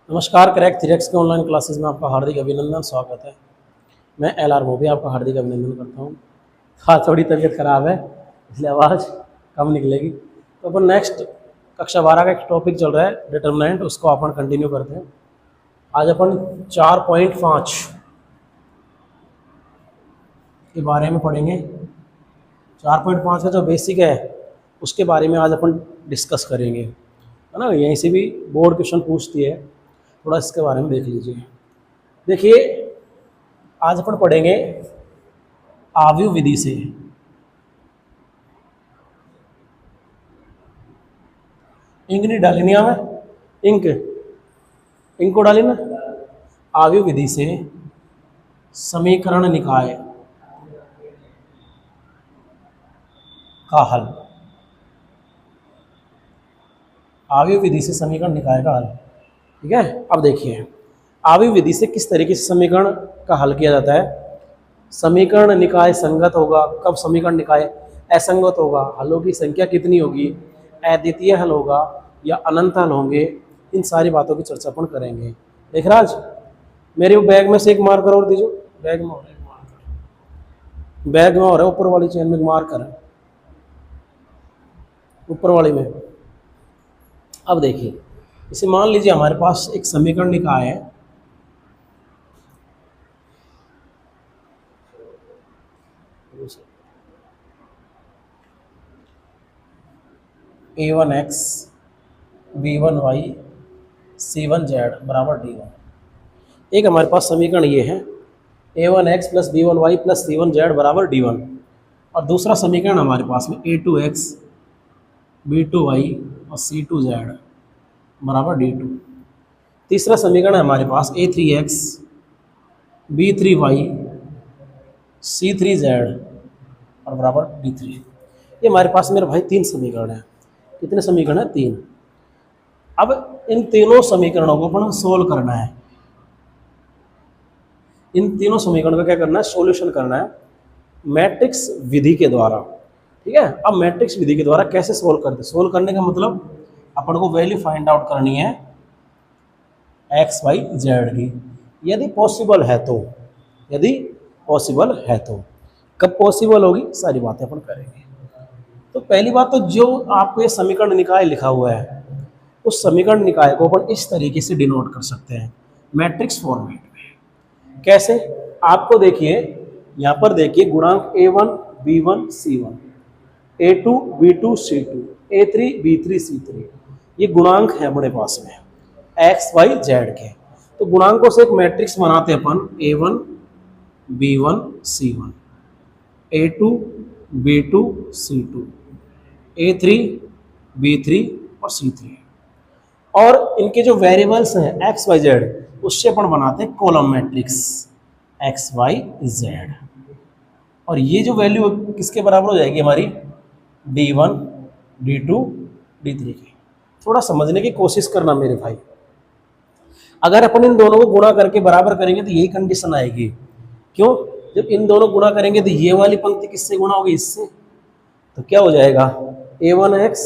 नमस्कार। Crack Thrax के online classes में आपका हार्दिक अभिनंदन, स्वागत है। मैं LR मोदी आपका हार्दिक अभिनंदन करता हूँ। हाँ, थोड़ी तबीयत खराब है इसलिए आवाज़ कम निकलेगी। तो अपन नेक्स्ट कक्षा 12 का एक टॉपिक चल रहा है डिटरमिनेंट, उसको अपन कंटिन्यू करते हैं। आज अपन 4.5 के बारे में पढ़ेंगे। 4.5 का जो बेसिक है उसके बारे में आज अपन डिस्कस करेंगे, है ना। यहीं से भी बोर्ड क्वेश्चन पूछती है, थोड़ा इसके बारे में देख लीजिए। देखिए, आज अपन पढ़ेंगे आव्यूह विधि से। इंक नहीं डाली में, इंक को डाली ना। आव्यूह विधि से समीकरण निकाय का हल। आव्यूह विधि से समीकरण निकाय का हल, ठीक है। अब देखिए, आव्यूह विधि से किस तरीके से समीकरण का हल किया जाता है। समीकरण निकाय संगत होगा, कब समीकरण निकाय असंगत होगा, हलों की संख्या कितनी होगी, अद्वितीय हल होगा या अनंत हल होंगे, इन सारी बातों की चर्चा अपन करेंगे। देख राज, मेरे बैग में से एक मार्कर और दीजिए। बैग में हो रहा है मार्कर, बैग में हो रहा है, ऊपर वाली चेन में मार्कर है, ऊपर वाली में। अब देखिए, इसे मान लीजिए हमारे पास एक समीकरण निकाय है। A1x B1y C1z बराबर D1। एक हमारे पास समीकरण ये है, A1x plus B1y plus C1z बराबर D1। और दूसरा समीकरण हमारे पास में A2x B2y और C2z बराबर D2। तीसरा समीकरण है हमारे पास A3x B3y C3z और बराबर D3। ये हमारे पास मेरे भाई तीन समीकरण हैं। कितने समीकरण हैं? तीन। अब इन तीनों समीकरणों को अपन सोल्व करना है। इन तीनों समीकरणों का क्या करना है? सॉल्यूशन करना है मैट्रिक्स विधि के द्वारा, ठीक है। अब मैट्रिक्स विधि के द्वारा कैसे सोल्व करते हैं? सोल्व करने का मतलब अपन को वैल्यू फाइंड आउट करनी है एक्स वाई जेड की, यदि पॉसिबल है तो। यदि पॉसिबल है तो कब पॉसिबल होगी, सारी बातें अपन करेंगे। तो पहली बात तो जो आपको ये समीकरण निकाय लिखा हुआ है, उस समीकरण निकाय को अपन इस तरीके से डिनोट कर सकते हैं मैट्रिक्स फॉर्मेट में। कैसे? आपको देखिए, यहाँ पर देखिए गुणांक A1 B1 C1, A2 B2 C2, A3 B3 C3, ये गुणांक है अपने पास में एक्स वाई जेड के। तो गुणांकों से एक मैट्रिक्स बनाते हैं अपन A1 B1 C1, A2 B2 C2, A3 B3 और C3। और इनके जो वेरिएबल्स हैं एक्स वाई जेड, उससे अपन बनाते हैं column matrix X Y Z. और ये जो वैल्यू किसके बराबर हो जाएगी हमारी? D1 D2 D3 की। थोड़ा समझने की कोशिश करना मेरे भाई। अगर अपन इन दोनों को गुणा करके बराबर करेंगे तो यही कंडीशन आएगी। क्यों? जब इन दोनों गुणा करेंगे तो ये वाली पंक्ति किससे गुणा होगी? इससे। तो क्या हो जाएगा? A1x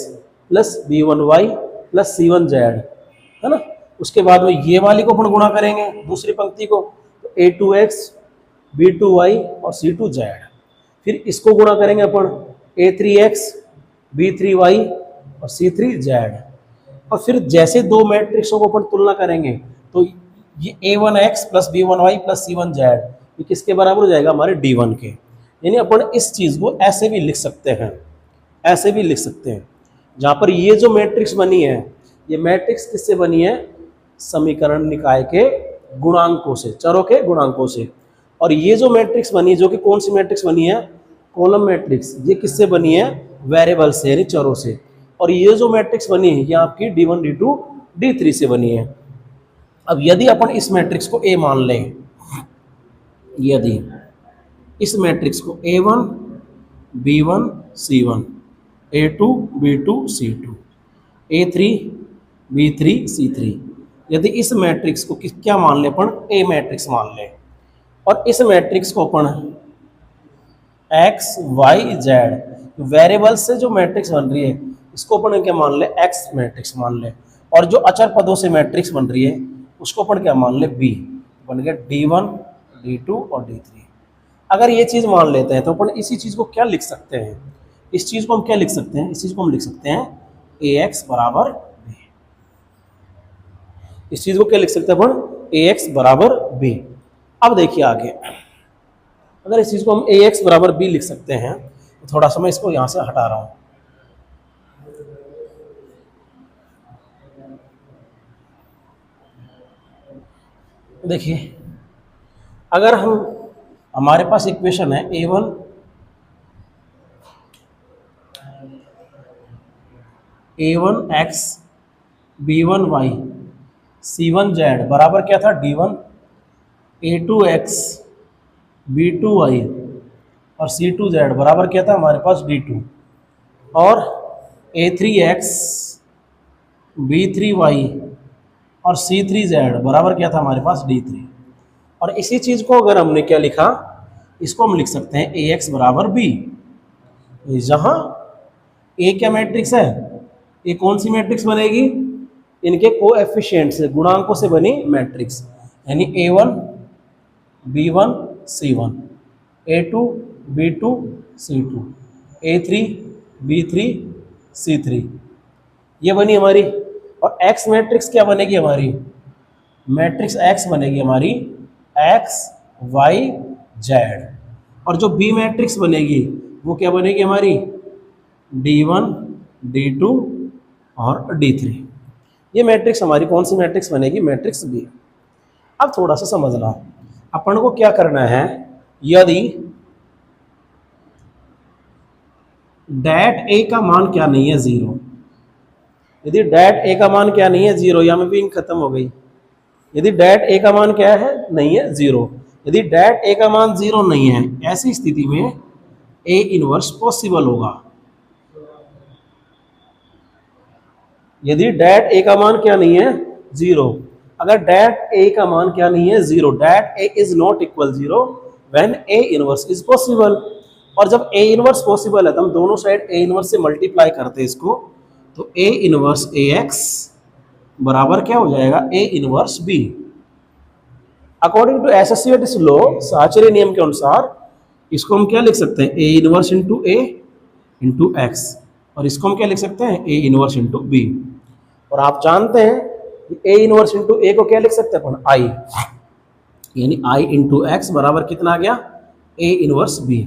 plus B1y plus C1z, है ना। उसके बाद में ये वाली को अपन गुणा करेंगे दूसरी पंक्ति को, तो A2x B2y और C2z। फिर इसको गुणा करेंगे अपन A3x B3y और C3z। और फिर जैसे दो मैट्रिक्सों को अपन तुलना करेंगे तो ये A1x plus B1y plus C1z ये किसके बराबर हो जाएगा? हमारे D1 के। यानी अपन इस चीज़ को ऐसे भी लिख सकते हैं, ऐसे भी लिख सकते हैं, जहाँ पर ये जो मैट्रिक्स बनी है, ये मैट्रिक्स किससे बनी है? समीकरण निकाय के गुणांकों से, चरों के गुणांकों से। और ये जो मैट्रिक्स बनी है, जो कि कौन सी मैट्रिक्स बनी है? Column matrix. ये किससे बनी है? वेरिएबल से, यानी चरों से। और ये जो मैट्रिक्स बनी है, ये आपकी D1 D2 D3 से बनी है। अब यदि अपन इस मैट्रिक्स को A मान लें, यदि इस मैट्रिक्स को A1 B1 C1, A2 B2 C2, A3 B3 C3, यदि इस मैट्रिक्स को क्या मान लें अपन? A मैट्रिक्स मान लें। और इस मैट्रिक्स को अपन एक्स वाई जेड वेरिएबल से जो मैट्रिक्स बन रही है, इसको अपन क्या मान ले? एक्स मैट्रिक्स मान ले। और जो अचर पदों से मैट्रिक्स बन रही है, उसको अपन क्या मान ले बी, बन गया D1 D2 और D3। अगर ये चीज़ मान लेते हैं तो अपन इसी चीज़ को क्या लिख सकते हैं, इस चीज़ को हम क्या लिख सकते हैं, इस चीज़ को हम लिख सकते हैं AX बराबर B। इस चीज़ को क्या लिख सकते हैं अपन, AX बराबर B। अब देखिए आगे, अगर इस चीज़ को हम AX बराबर B लिख सकते हैं तो थोड़ा सा मैं इसको यहाँ से हटा रहा हूँ। देखिए अगर हमारे पास इक्वेशन है A1 A1x B1y C1z बराबर क्या था D1, A2x B2y और C2z बराबर क्या था हमारे पास D2, और A3x B3y और C3z बराबर क्या था हमारे पास D3। और इसी चीज़ को अगर हमने क्या लिखा, इसको हम लिख सकते हैं AX बराबर B। जहाँ A क्या मैट्रिक्स है, ये कौन सी मैट्रिक्स बनेगी, इनके कोएफिशिएंट से, गुणांकों से बनी मैट्रिक्स, यानी A1 B1 C1, A2 B2 C2, A3 B3 C3, ये बनी हमारी। और X मैट्रिक्स क्या बनेगी हमारी, मैट्रिक्स X बनेगी हमारी X Y Z। और जो B मैट्रिक्स बनेगी वो क्या बनेगी हमारी D1 D2 और D3। ये मैट्रिक्स हमारी कौन सी मैट्रिक्स बनेगी, मैट्रिक्स B। अब थोड़ा सा समझना, अपन को क्या करना है, यदि डेट A का मान क्या नहीं है 0, यदि डेट A का मान क्या नहीं है 0, यहाँ में भी खत्म हो गई। यदि डेट A का मान क्या है, नहीं है 0, यदि डेट A का मान 0 नहीं है, ऐसी स्थिति में A इनवर्स पॉसिबल होगा। यदि डेट A का मान क्या नहीं है 0, अगर डेट A का मान क्या नहीं है 0, det A is not equal 0 when A inverse is possible. और जब A इनवर्स पॉसिबल है तो हम दोनों साइड A इनवर्स से मल्टीप्लाई करते हैं इसको, तो A इनवर्स AX बराबर क्या हो जाएगा, A inverse B। According to associatives law, साचरे नियम के अनुसार इसको हम क्या लिख सकते हैं, A inverse into A into X, और इसको हम क्या लिख सकते हैं, A इनवर्स इंटू B। और आप जानते हैं कि A इनवर्स इंटू A को क्या लिख सकते हैं अपन, I, यानी I इंटू X बराबर कितना आ गया, A इनवर्स B।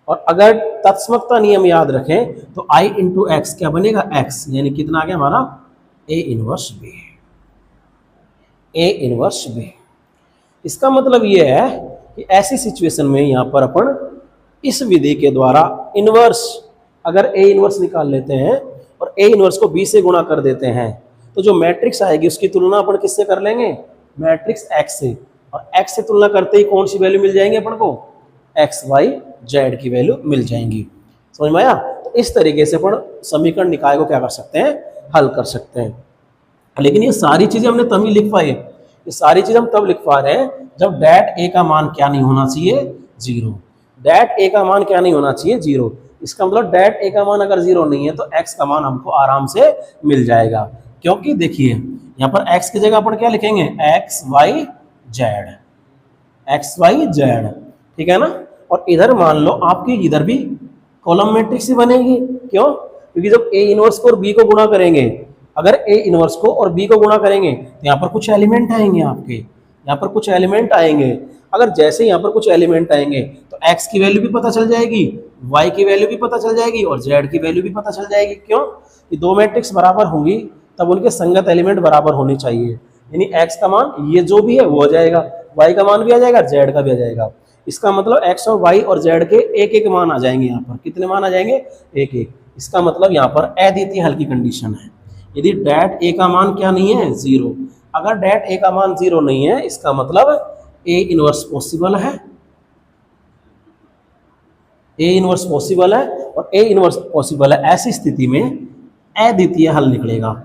और अगर तत्समकता नियम याद रखें तो I इंटू X क्या बनेगा, X, यानी कितना आ गया हमारा A inverse B, A inverse B। इसका मतलब ये है कि ऐसी सिचुएशन में यहाँ पर अपन इस विधि के द्वारा इनवर्स, अगर A इनवर्स निकाल लेते हैं और A इनवर्स को B से गुणा कर देते हैं, तो जो मैट्रिक्स आएगी उसकी तुलना अपन किससे कर लेंगे, मैट्रिक्स X से। और X से तुलना करते ही कौन सी वैल्यू मिल जाएंगे अपन को, X Y Z की वैल्यू मिल जाएंगी। समझ में आया। तो इस तरीके से अपन समीकरण निकाय को क्या कर सकते हैं, हल कर सकते हैं। लेकिन ये सारी चीजें हमने तभी लिख पाए, ये सारी चीजें हम तब लिख पा रहे हैं जब डेट A का मान क्या नहीं होना चाहिए, 0। डेट A का मान क्या नहीं होना चाहिए, 0। इसका मतलब डेट A का मान अगर 0 नहीं है तो X का मान हमको आराम से मिल जाएगा। क्योंकि देखिए यहाँ पर X की जगह अपन क्या लिखेंगे, X Y Z, X Y Z, ठीक है ना। और इधर मान लो आपकी इधर भी कॉलम मैट्रिक्स ही बनेगी। क्यों, क्योंकि जब A इनवर्स को और B को गुणा करेंगे, अगर A इनवर्स को और B को गुणा करेंगे तो यहाँ पर कुछ एलिमेंट आएंगे, आपके यहाँ पर कुछ एलिमेंट आएंगे। अगर जैसे यहाँ पर कुछ एलिमेंट आएंगे तो X की वैल्यू भी पता चल जाएगी, Y की वैल्यू भी पता चल जाएगी और Z की वैल्यू भी पता चल जाएगी। क्यों, कि दो मैट्रिक्स बराबर होंगी तब उनके संगत एलिमेंट बराबर होने चाहिए, यानी X का मान ये जो भी है वो आ जाएगा, Y का मान भी आ जाएगा, Z का भी आ जाएगा। इसका मतलब X और Y और Z के एक एक मान आ जाएंगे। यहाँ पर कितने मान आ जाएंगे, एक एक। इसका मतलब यहाँ पर अद्वितीय हल की कंडीशन है। यदि डेट A का मान क्या नहीं है, 0। अगर डेट A का मान 0 नहीं है, इसका मतलब A इनवर्स पॉसिबल है, A इनवर्स पॉसिबल है। और A इनवर्स पॉसिबल है, ऐसी स्थिति में अद्वितीय हल निकलेगा,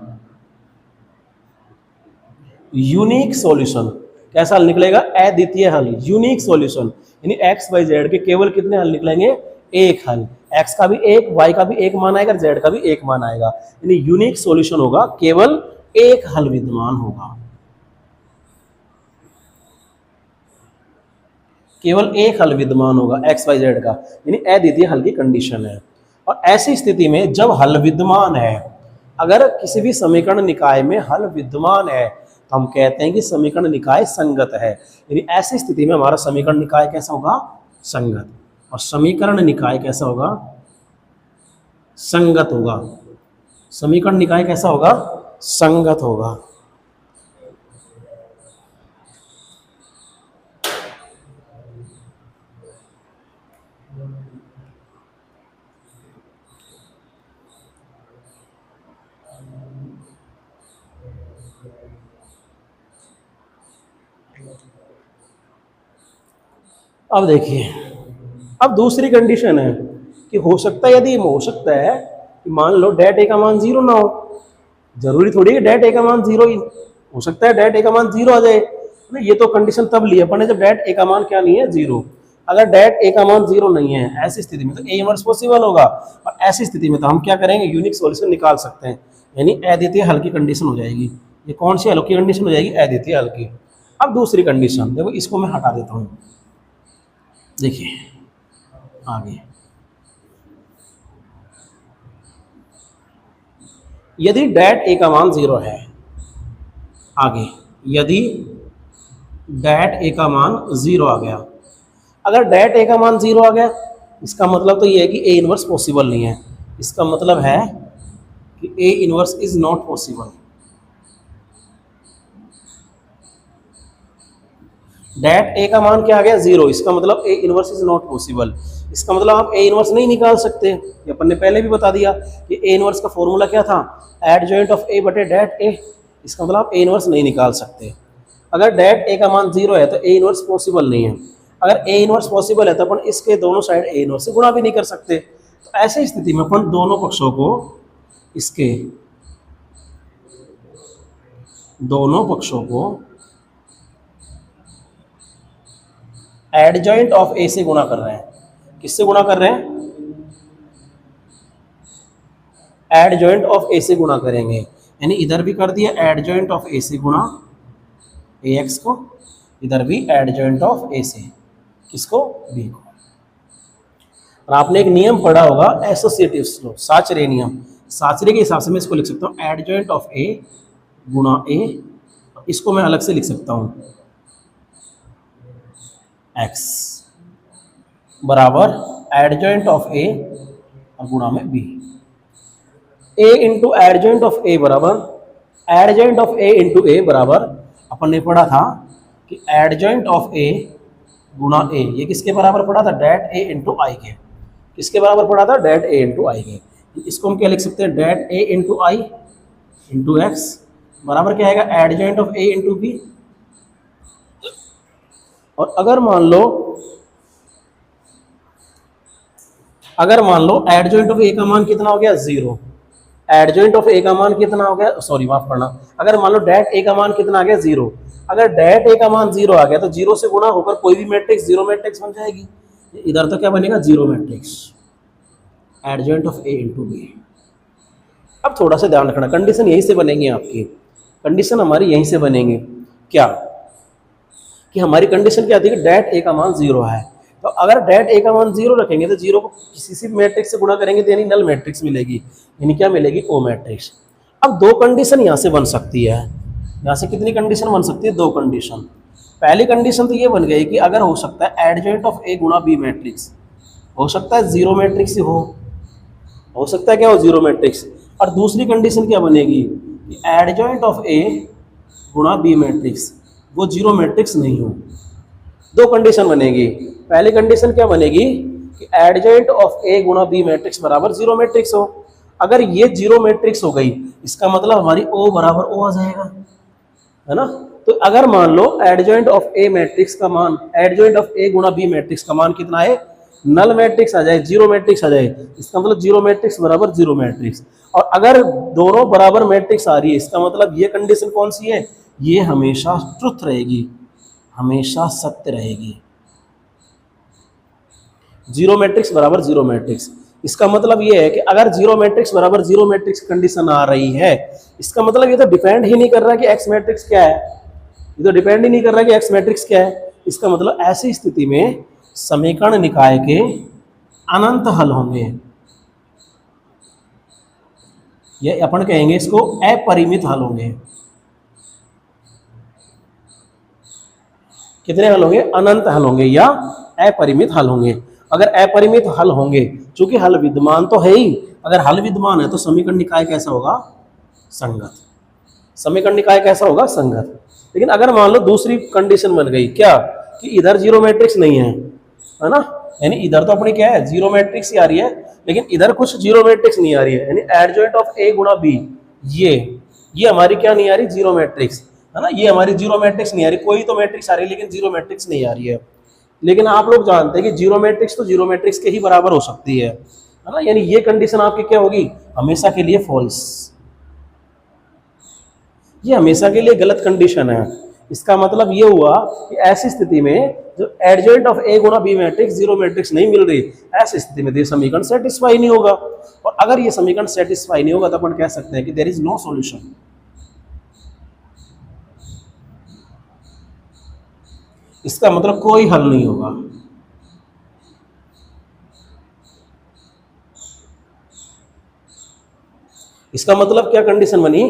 यूनिक सॉल्यूशन। कैसा हल निकलेगा, अद्वितीय हल, यूनिक सॉल्यूशन। यानी X Y Z के केवल कितने हल निकलेंगे, एक हल। X का भी एक, Y का भी एक मान आएगा, Z का भी एक मान आएगा। यानी यूनिक सॉल्यूशन होगा, केवल एक हल विद्यमान होगा। केवल एक हल विद्यमान होगा एक्स वाई जेड का, यानी अद्वितीय हल की कंडीशन है। और ऐसी स्थिति में जब हल विद्यमान है, अगर किसी भी समीकरण निकाय में हल विद्यमान है तो हम कहते हैं कि समीकरण निकाय संगत है। यानी ऐसी स्थिति में हमारा समीकरण निकाय कैसा होगा? संगत। और समीकरण निकाय कैसा होगा? संगत होगा। समीकरण निकाय कैसा होगा? संगत होगा। अब देखिए, अब दूसरी कंडीशन है कि हो सकता है, यदि हो सकता है कि मान लो डेट ए का मान 0 ना हो। जरूरी थोड़ी है डेट ए का मान 0 ही हो सकता है, डेट ए का मान 0 आ जाए ना। ये तो कंडीशन तब ली अपन ने जब डेट ए का मान क्या नहीं है? 0। अगर डेट ए का मान 0 नहीं है, ऐसी स्थिति में तो ए इनवर्स पॉसिबल होगा। और ऐसी स्थिति में तो हम क्या करेंगे? यूनिक सॉल्यूशन निकाल सकते हैं, यानी अद्वितीय हल की कंडीशन हो जाएगी। ये कौन सी हल की कंडीशन हो जाएगी? अद्वितीय हल की। अब दूसरी कंडीशन देखो, इसको मैं हटा देता हूँ। देखिए आगे, यदि डेट ए का मान 0 है, आगे यदि डेट ए का मान 0 आ गया, अगर डेट ए का मान 0 आ गया, इसका मतलब तो ये है कि ए इनवर्स पॉसिबल नहीं है। इसका मतलब है कि A inverse is not possible. Det A का मान क्या आ गया? 0। इसका मतलब A inverse is not possible. इसका मतलब आप ए इनवर्स नहीं निकाल सकते। ये अपन ने पहले भी बता दिया कि ए इनवर्स का फॉर्मूला क्या था? एडजॉइंट ऑफ ए बटे डेट ए। इसका मतलब आप ए इनवर्स नहीं निकाल सकते। अगर डेट ए का मान 0 है तो ए इनवर्स पॉसिबल नहीं है। अगर ए इनवर्स पॉसिबल है तो अपन इसके दोनों साइड ए इनवर्स से गुणा भी नहीं कर सकते। तो ऐसी स्थिति में अपन दोनों पक्षों को, इसके दोनों पक्षों को एडजॉइंट ऑफ ए से गुणा कर रहे हैं। किससे गुणा कर रहे हैं? एडजॉइंट ऑफ ए से गुणा करेंगे, यानी इधर भी कर दिया एडजॉइंट ऑफ ए से गुणा ए एक्स को, इधर भी एडजॉइंट ऑफ ए से, किसको? बी को। और आपने एक नियम पढ़ा होगा एसोसिएटिव लो, साचरे नियम। साचरे के हिसाब से मैं इसको लिख सकता हूँ एडजॉइंट ऑफ ए गुणा ए, इसको मैं अलग से लिख सकता हूँ x बराबर एडजॉइंट ऑफ ए और गुणा में B. a into adjoint of A बराबर adjoint of A into A बराबर, अपन ने पढ़ा था कि एडजॉइंट ऑफ ए गुणा ए, ये किसके बराबर पढ़ा था? डेट ए इंटू आई के। किसके बराबर पढ़ा था? डेट ए इंटू आई के। इसको हम क्या लिख सकते हैं? Det A into I into X बराबर क्या आएगा? Adjoint of A into B. और अगर मान लो एडजॉइंट ऑफ ए का मान कितना हो गया? 0। एडजॉइंट ऑफ ए का मान कितना हो गया? सॉरी माफ करना, अगर मान लो डेट ए का मान कितना आ गया? 0। अगर डेट ए का मान 0 आ गया तो 0 से गुणा होकर कोई भी मैट्रिक्स 0 मैट्रिक्स बन जाएगी। इधर तो क्या बनेगा? 0 matrix, adjoint of A into B. अब थोड़ा सा ध्यान रखना, कंडीशन यहीं से बनेंगी आपकी, कंडीशन हमारी यहीं से बनेंगी। क्या कि हमारी कंडीशन क्या थी कि डेट ए का मान 0 है। तो अगर डेट ए का मान 0 रखेंगे तो 0 को किसी से मैट्रिक्स से गुणा करेंगे तो यानी नल मैट्रिक्स मिलेगी, यानी क्या मिलेगी? ओ मैट्रिक्स। अब दो कंडीशन यहाँ से बन सकती है। यहाँ से कितनी कंडीशन बन सकती है? 2 कंडीशन। पहली कंडीशन तो ये बन गई कि अगर हो सकता है एडजॉइंट ऑफ ए गुणा बी मैट्रिक्स, हो सकता है 0 मैट्रिक्स ही हो सकता है क्या हो? 0 मैट्रिक्स। और दूसरी कंडीशन क्या बनेगी कि एडजॉइंट ऑफ ए गुणा बी मैट्रिक्स वो 0 मैट्रिक्स नहीं हो। 2 कंडीशन बनेगी। पहली कंडीशन क्या बनेगी कि एडजॉइंट ऑफ ए गुणा बी मैट्रिक्स बराबर 0 मैट्रिक्स हो। अगर ये 0 मैट्रिक्स हो गई, इसका मतलब हमारी ओ बराबर ओ आ जाएगा, है ना। तो अगर मान लो एडजॉइंट ऑफ ए मैट्रिक्स का मान, एडजॉइंट ऑफ ए गुणा बी मैट्रिक्स का मान कितना है? नल मैट्रिक्स आ जाए, 0 मैट्रिक्स आ जाए, इसका मतलब 0 मैट्रिक्स बराबर 0 मैट्रिक्स। और अगर दोनों बराबर मैट्रिक्स आ रही है, इसका मतलब ये कंडीशन कौन सी है? ये हमेशा ट्रुथ रहेगी, हमेशा सत्य रहेगी। 0 मैट्रिक्स बराबर 0 मैट्रिक्स, इसका मतलब ये है कि अगर 0 मैट्रिक्स बराबर 0 मैट्रिक्स कंडीशन आ रही है, इसका मतलब ये तो डिपेंड ही नहीं कर रहा कि एक्स मैट्रिक्स क्या है, ये तो डिपेंड ही नहीं कर रहा कि एक्स मैट्रिक्स क्या है। इसका मतलब ऐसी स्थिति में समीकरण निकाय के अनंत हल होंगे, ये अपन कहेंगे इसको अपरिमित हल होंगे। कितने हल होंगे? अनंत हल होंगे या अपरिमित हल होंगे। अगर अपरिमित हल होंगे, चूंकि हल विद्यमान तो है ही, अगर हल विद्यमान है तो समीकरण निकाय कैसा होगा? संगत। समीकरण निकाय कैसा होगा? संगत। लेकिन अगर मान लो दूसरी कंडीशन बन गई, क्या कि इधर जीरो मैट्रिक्स नहीं है ना, यानी इधर तो अपनी क्या है, जीरो मैट्रिक्स ही आ रही है, लेकिन इधर कुछ जीरो मैट्रिक्स नहीं आ रही है, यानी एडजॉइंट ऑफ ए गुणा बी, ये हमारी क्या नहीं आ रही? जीरो मैट्रिक्स, है ना, ये हमारी जीरो मैट्रिक्स नहीं आ रही। कोई तो मैट्रिक्स आ रही है लेकिन जीरो मैट्रिक्स नहीं आ रही है। लेकिन आप लोग जानते हैं कि जीरो मैट्रिक्स तो जीरो मैट्रिक्स के ही बराबर हो सकती है ना, यानी ये कंडीशन आपकी क्या होगी? हमेशा के लिए फॉल्स। ये हमेशा के लिए गलत कंडीशन है। इसका मतलब ये हुआ कि ऐसी स्थिति में जो एडजॉइंट ऑफ ए गुणा बी मैट्रिक्स जीरो मैट्रिक्स नहीं मिल रही, ऐसी स्थिति में ये समीकरण सेटिस्फाई नहीं होगा। और अगर ये समीकरण सेटिस्फाई नहीं होगा तो अपन कह सकते हैं कि देयर इज नो सॉल्यूशन। इसका मतलब कोई हल नहीं होगा। इसका मतलब क्या कंडीशन बनी?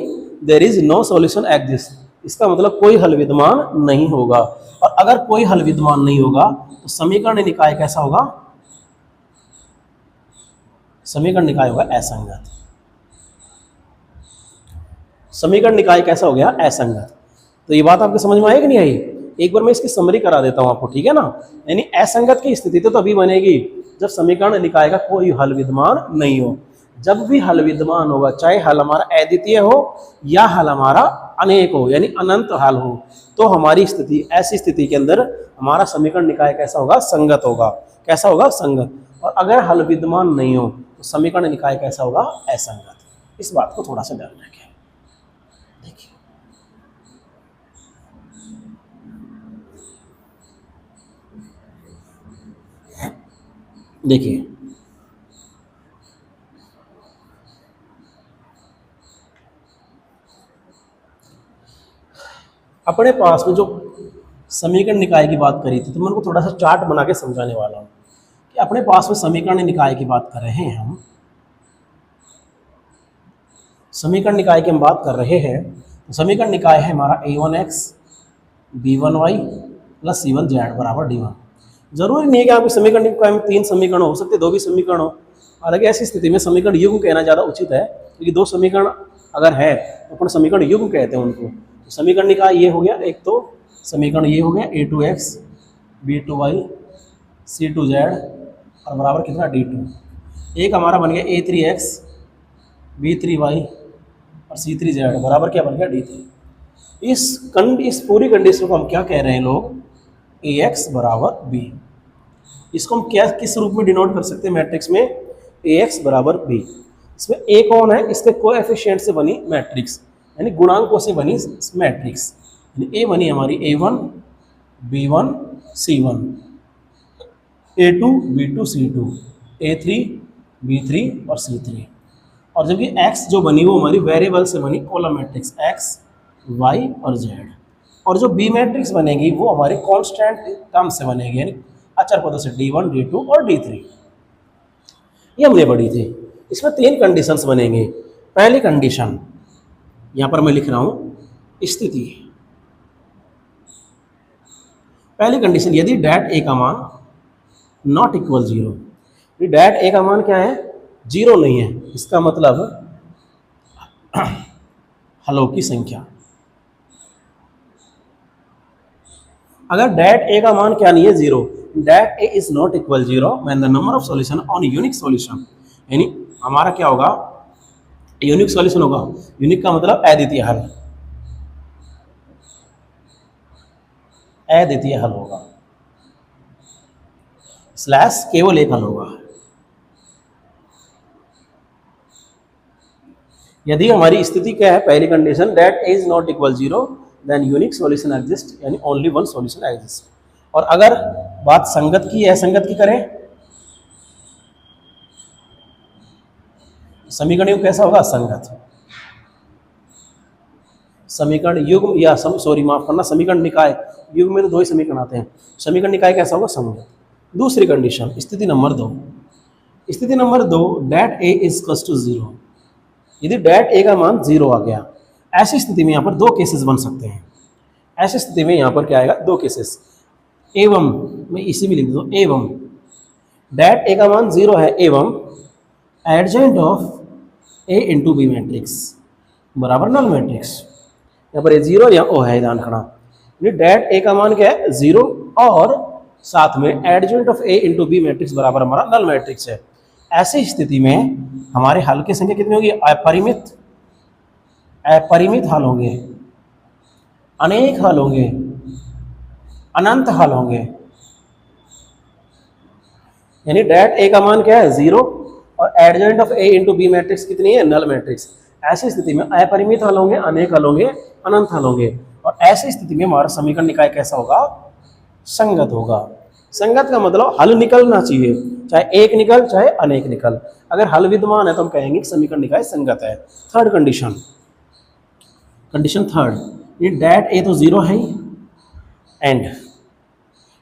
There is no solution exist. इसका मतलब कोई हल विद्यमान नहीं होगा। और अगर कोई हल विद्यमान नहीं होगा तो समीकरण निकाय कैसा होगा? समीकरण निकाय होगा असंगत। समीकरण निकाय कैसा हो गया? असंगत। तो ये बात आपको समझ में आई कि नहीं आई? एक बार मैं इसकी समरी करा देता हूं आपको, ठीक है ना। यानी असंगत की स्थिति तो तभी बनेगी जब समीकरण निकाय का कोई हल विद्यमान नहीं हो। जब भी हल विद्यमान होगा, चाहे हल हमारा अद्वितीय हो या हल हमारा अनेक हो, यानी अनंत हल हो, तो हमारी स्थिति, ऐसी स्थिति के अंदर हमारा समीकरण निकाय कैसा होगा? संगत होगा। कैसा होगा? संगत। और अगर हल विद्यमान नहीं हो तो समीकरण निकाय कैसा होगा? असंगत। इस बात को थोड़ा सा ध्यान रखें। देखिए, देखिए अपने पास में जो समीकरण निकाय की बात करी थी, तो मैं उनको थोड़ा सा चार्ट बना के समझाने वाला हूँ कि अपने पास में समीकरण निकाय की बात कर रहे हैं हम। समीकरण निकाय की हम बात कर रहे हैं, तो समीकरण निकाय है हमारा a1x b1y प्लस c1z बराबर d1। जरूरी नहीं है कि आपके समीकरण निकाय में 3 समीकरण हो सकते, 2 भी समीकरण हो। हालांकि ऐसी स्थिति में समीकरण युग्म कहना ज़्यादा उचित है, क्योंकि 2 समीकरण अगर है तो अपन समीकरण युग्म कहते हैं उनको। तो समीकरण निकाय ये हो गया, एक तो समीकरण ये हो गया a2x b2y c2z और बराबर कितना? d2। एक हमारा बन गया a3x b3y और c3z बराबर क्या बन गया? d3। इस पूरी कंडीशन को हम क्या कह रहे हैं लोग? ax बराबर b। इसको हम क्या किस रूप में डिनोट कर सकते हैं मैट्रिक्स में? ax बराबर b। इसमें a कौन है? इसके कोएफिशिएंट से बनी मैट्रिक्स, यानी गुणांकों से बनी मैट्रिक्स। यानी a बनी हमारी a1 b1 c1, a2 b2 c2, a3 b3 और c3। और जबकि x जो बनी वो हमारी वेरिएबल से बनी कॉलम मैट्रिक्स x y और z। और जो b मैट्रिक्स बनेगी वो हमारे कांस्टेंट टर्म से बनेगी, यानी अचर पदों से d1 d2 और d3। ये हमने पढ़ी थी। इसमें 3 कंडीशंस बनेंगे। पहली कंडीशन यहाँ पर मैं लिख रहा हूँ स्थिति। पहली कंडीशन, यदि डैट ए का मान नॉट इक्वल 0। डैट ए का मान क्या है? 0 नहीं है। इसका मतलब हलों की संख्या। अगर डैट ए का मान क्या नहीं है? 0। That A is not equal 0 when the number of solution on unique solution, यानी हमारा क्या होगा? यूनिक सॉल्यूशन होगा। यूनिक का मतलब अद्वितीय हल, अद्वितीय हल होगा स्लैश केवल एक हल होगा। यदि हमारी स्थिति क्या है? पहली condition, that A is not equal 0 then unique solution exist, यानी ओनली वन सॉल्यूशन एग्जिस्ट। और अगर बात संगत की असंगत की करें, समीकरण कैसा होगा? संगत। समीकरण युग्म या सॉरी माफ करना, समीकरण निकाय, युग्म में तो 2 ही समीकरण आते हैं, समीकरण निकाय कैसा होगा, समझो। दूसरी कंडीशन, स्थिति नंबर 2, स्थिति number 2, det A is equal to 0। यदि डेट ए का मान 0 आ गया, ऐसी स्थिति में यहाँ पर 2 केसेस बन सकते हैं। ऐसी स्थिति में यहाँ पर क्या आएगा, 2 केसेस। एवं, मैं इसी में लिख दूँ, एवं डेट ए का मान 0 है, एवं adjoint of A into B matrix बराबर नल मैट्रिक्स। यहाँ पर ये 0 या ओ है, ध्यान रखना। डेट ए का मान क्या है, 0, और साथ में adjoint of A into B matrix बराबर हमारा नल मैट्रिक्स है। ऐसी स्थिति में हमारे हल की संख्या कितनी होगी, अपरिमित, अपरिमित हल होंगे, अनेक हल होंगे, अनंत हल होंगे। यानी डेट ए का मान क्या है, 0, और adjoint of A into B matrix कितनी है, नल मैट्रिक्स। ऐसी स्थिति में अपरिमित हल होंगे, अनेक हल होंगे, अनंत हल होंगे। और ऐसी स्थिति में हमारा समीकरण निकाय कैसा होगा, संगत होगा। संगत का मतलब हल निकलना चाहिए, चाहे एक निकल चाहे अनेक निकल। अगर हल विद्यमान है तो हम कहेंगे कि समीकरण निकाय संगत है। थर्ड कंडीशन, कंडीशन थर्ड, ये डेट ए तो 0 है, एंड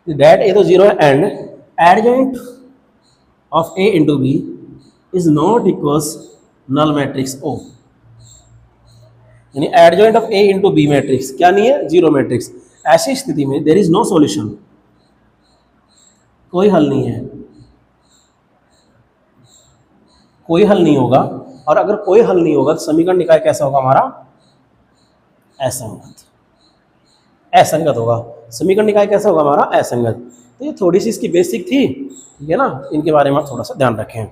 डेट ए तो 0 है, and adjoint of A into B is not equals null matrix O. यानी adjoint of A into B matrix क्या नहीं है, 0 मैट्रिक्स। ऐसी स्थिति में देयर इज नो सॉल्यूशन, कोई हल नहीं है, कोई हल नहीं होगा। और अगर कोई हल नहीं होगा तो समीकरण निकाय कैसा होगा हमारा, असंगत, असंगत होगा। समीकरण निकाय कैसा होगा हमारा, असंगत। तो ये थोड़ी सी इसकी बेसिक थी, ठीक है ना, इनके बारे में थोड़ा सा ध्यान रखें।